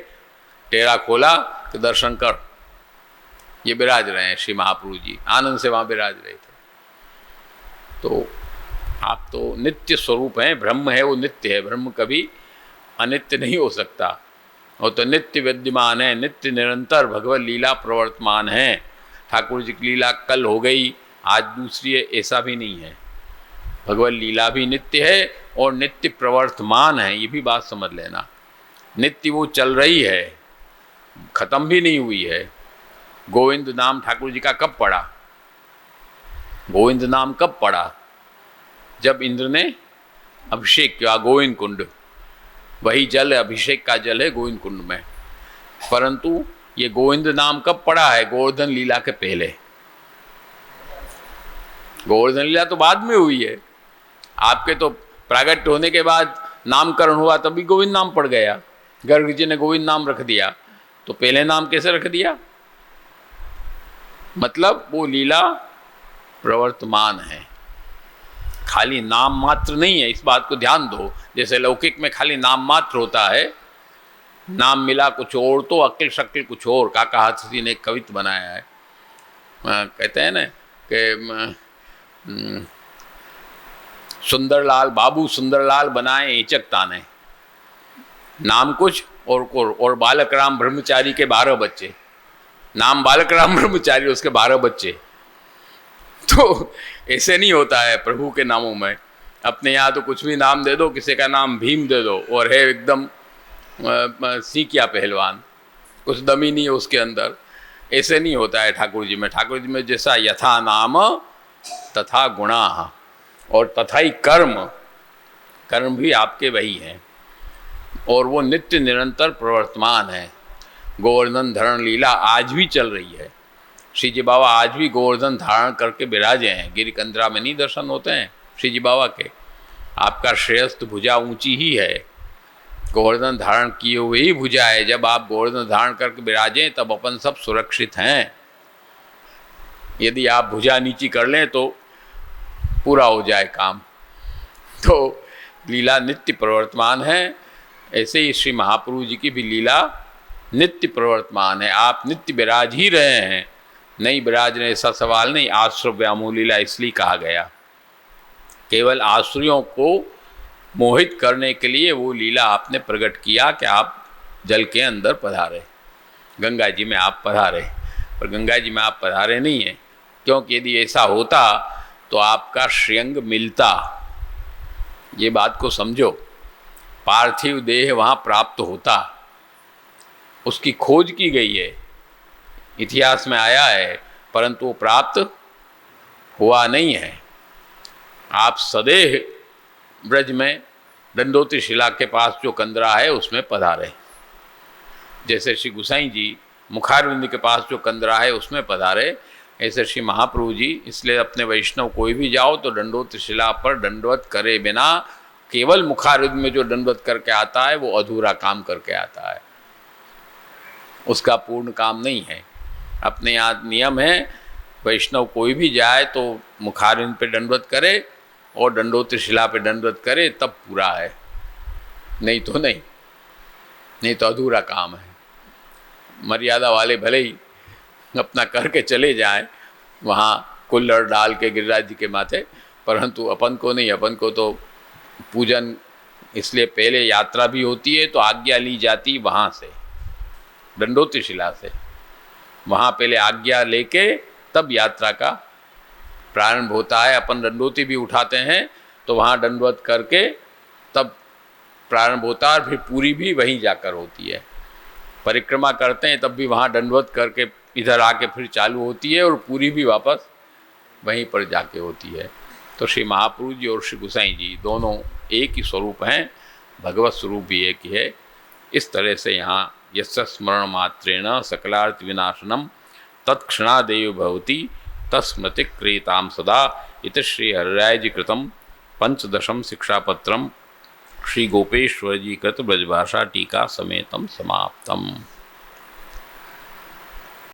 [SPEAKER 1] टेरा खोला तो दर्शन कर। ये विराज रहे हैं श्री महाप्रभु जी, आनंद से वहाँ विराज रहे थे। तो आप तो नित्य स्वरूप हैं, ब्रह्म है वो नित्य है, ब्रह्म कभी अनित्य नहीं हो सकता। वो तो नित्य विद्यमान है, नित्य निरंतर भगवत लीला प्रवर्तमान है। ठाकुर जी की लीला कल हो गई, आज दूसरी है, ऐसा भी नहीं है। भगवत लीला भी नित्य है और नित्य प्रवर्तमान है, ये भी बात समझ लेना। नित्य वो चल रही है, खत्म भी नहीं हुई है। गोविंद नाम ठाकुर जी का कब पड़ा? गोविंद नाम कब पड़ा? जब इंद्र ने अभिषेक किया गोविंद कुंड, वही जल अभिषेक का जल है गोविंद कुंड में। परंतु ये गोविंद नाम कब पड़ा है? गोवर्धन लीला के पहले। गोवर्धन लीला तो बाद में हुई है, आपके तो प्रागट्य होने के बाद नामकरण हुआ तभी गोविंद नाम पड़ गया, गर्ग जी ने गोविंद नाम रख दिया। तो पहले नाम कैसे रख दिया? मतलब वो लीला प्रवर्तमान है, खाली नाम मात्र नहीं है, इस बात को ध्यान दो। जैसे लौकिक में खाली नाम मात्र होता है, नाम मिला कुछ और तो अक्ल शक्ल कुछ और। काका हाथसी ने एक कवित्त बनाया है, कहते हैं ना कि सुंदरलाल बाबू सुंदरलाल बनाए ईचक ताने, नाम कुछ और बालक राम ब्रह्मचारी के 12 बच्चे, नाम बालक राम ब्रह्मचारी उसके 12 बच्चे। तो ऐसे नहीं होता है प्रभु के नामों में। अपने यहाँ तो कुछ भी नाम दे दो, किसी का नाम भीम दे दो और है एकदम सीकिया पहलवान, कुछ दमी नहीं है उसके अंदर। ऐसे नहीं होता है ठाकुर जी में। ठाकुर जी में जैसा यथा नाम तथा गुणा और तथा ही कर्म, कर्म भी आपके वही हैं और वो नित्य निरंतर प्रवर्तमान है। गोवर्धन धरण लीला आज भी चल रही है। श्री जी बाबा आज भी गोवर्धन धारण करके विराजे हैं। गिरिकंद्रा में नहीं दर्शन होते हैं श्री जी बाबा के? आपका श्रेयस्थ भुजा ऊंची ही है, गोवर्धन धारण किए हुए ही भुजा है। जब आप गोवर्धन धारण करके विराजें तब अपन सब सुरक्षित हैं। यदि आप भुजा नीची कर लें तो पूरा हो जाए काम। तो लीला नित्य प्रवर्तमान है। ऐसे ही श्री महाप्रभु जी की भी लीला नित्य प्रवर्तमान है। आप नित्य विराज ही रहे हैं, नहीं विराज रहे ऐसा सवाल नहीं। आश्रय व्यामोह लीला इसलिए कहा गया, केवल आश्रयों को मोहित करने के लिए वो लीला आपने प्रकट किया कि आप जल के अंदर पधारे, गंगा जी में आप पधारे। पर गंगा जी में आप पधारे नहीं हैं, क्योंकि यदि ऐसा होता तो आपका श्रेयंग मिलता। ये बात को समझो, पार्थिव देह वहाँ प्राप्त होता, उसकी खोज की गई है, इतिहास में आया है, परंतु वो प्राप्त हुआ नहीं है। आप सदैह ब्रज में दंडोती शिला के पास जो कंदरा है उसमें पधारे। जैसे श्री गुसाई जी मुखारविंद के पास जो कंदरा है उसमें पधारे, ऐसे श्री महाप्रभु जी। इसलिए अपने वैष्णव कोई भी जाओ तो दंडोती शिला पर दंडवत करे बिना, केवल मुखारविंद में जो दंडवत करके आता है वो अधूरा काम करके आता है, उसका पूर्ण काम नहीं है। अपने यहाँ नियम है, वैष्णव कोई भी जाए तो मुखारविंद पे दंडवत करे और दंडोती शिला पे दंडवत करे, तब पूरा है, नहीं तो नहीं, नहीं तो अधूरा काम है। मर्यादा वाले भले ही अपना करके चले जाएं वहाँ कुल्लड़ डाल के गिरिराज जी के माथे, परंतु अपन को नहीं। अपन को तो पूजन, इसलिए पहले यात्रा भी होती है तो आज्ञा ली जाती वहाँ से, दंडोती शिला से। वहाँ पहले आज्ञा लेके तब यात्रा का प्रारंभ होता है। अपन दंडोती भी उठाते हैं तो वहाँ दंडवत करके तब प्रारंभ होता है, और फिर पूरी भी वहीं जाकर होती है। परिक्रमा करते हैं तब भी वहाँ दंडवत करके इधर आके फिर चालू होती है, और पूरी भी वापस वहीं पर जाके होती है। तो श्री महाप्रभु जी और श्री गुसाई जी दोनों एक ही स्वरूप हैं, भगवत स्वरूप भी एक ही है। इस तरह से यहाँ यस्य स्मरण मात्रेण सकलार्थ विनाशनम तत्क्षणादेव भवति तस्मृति क्रियताम सदा। इत श्री हरिराय जी कृतम पंचदशम शिक्षापत्रम श्री गोपेश्वर जी कृत ब्रजभाषा टीका समेतम समाप्तम।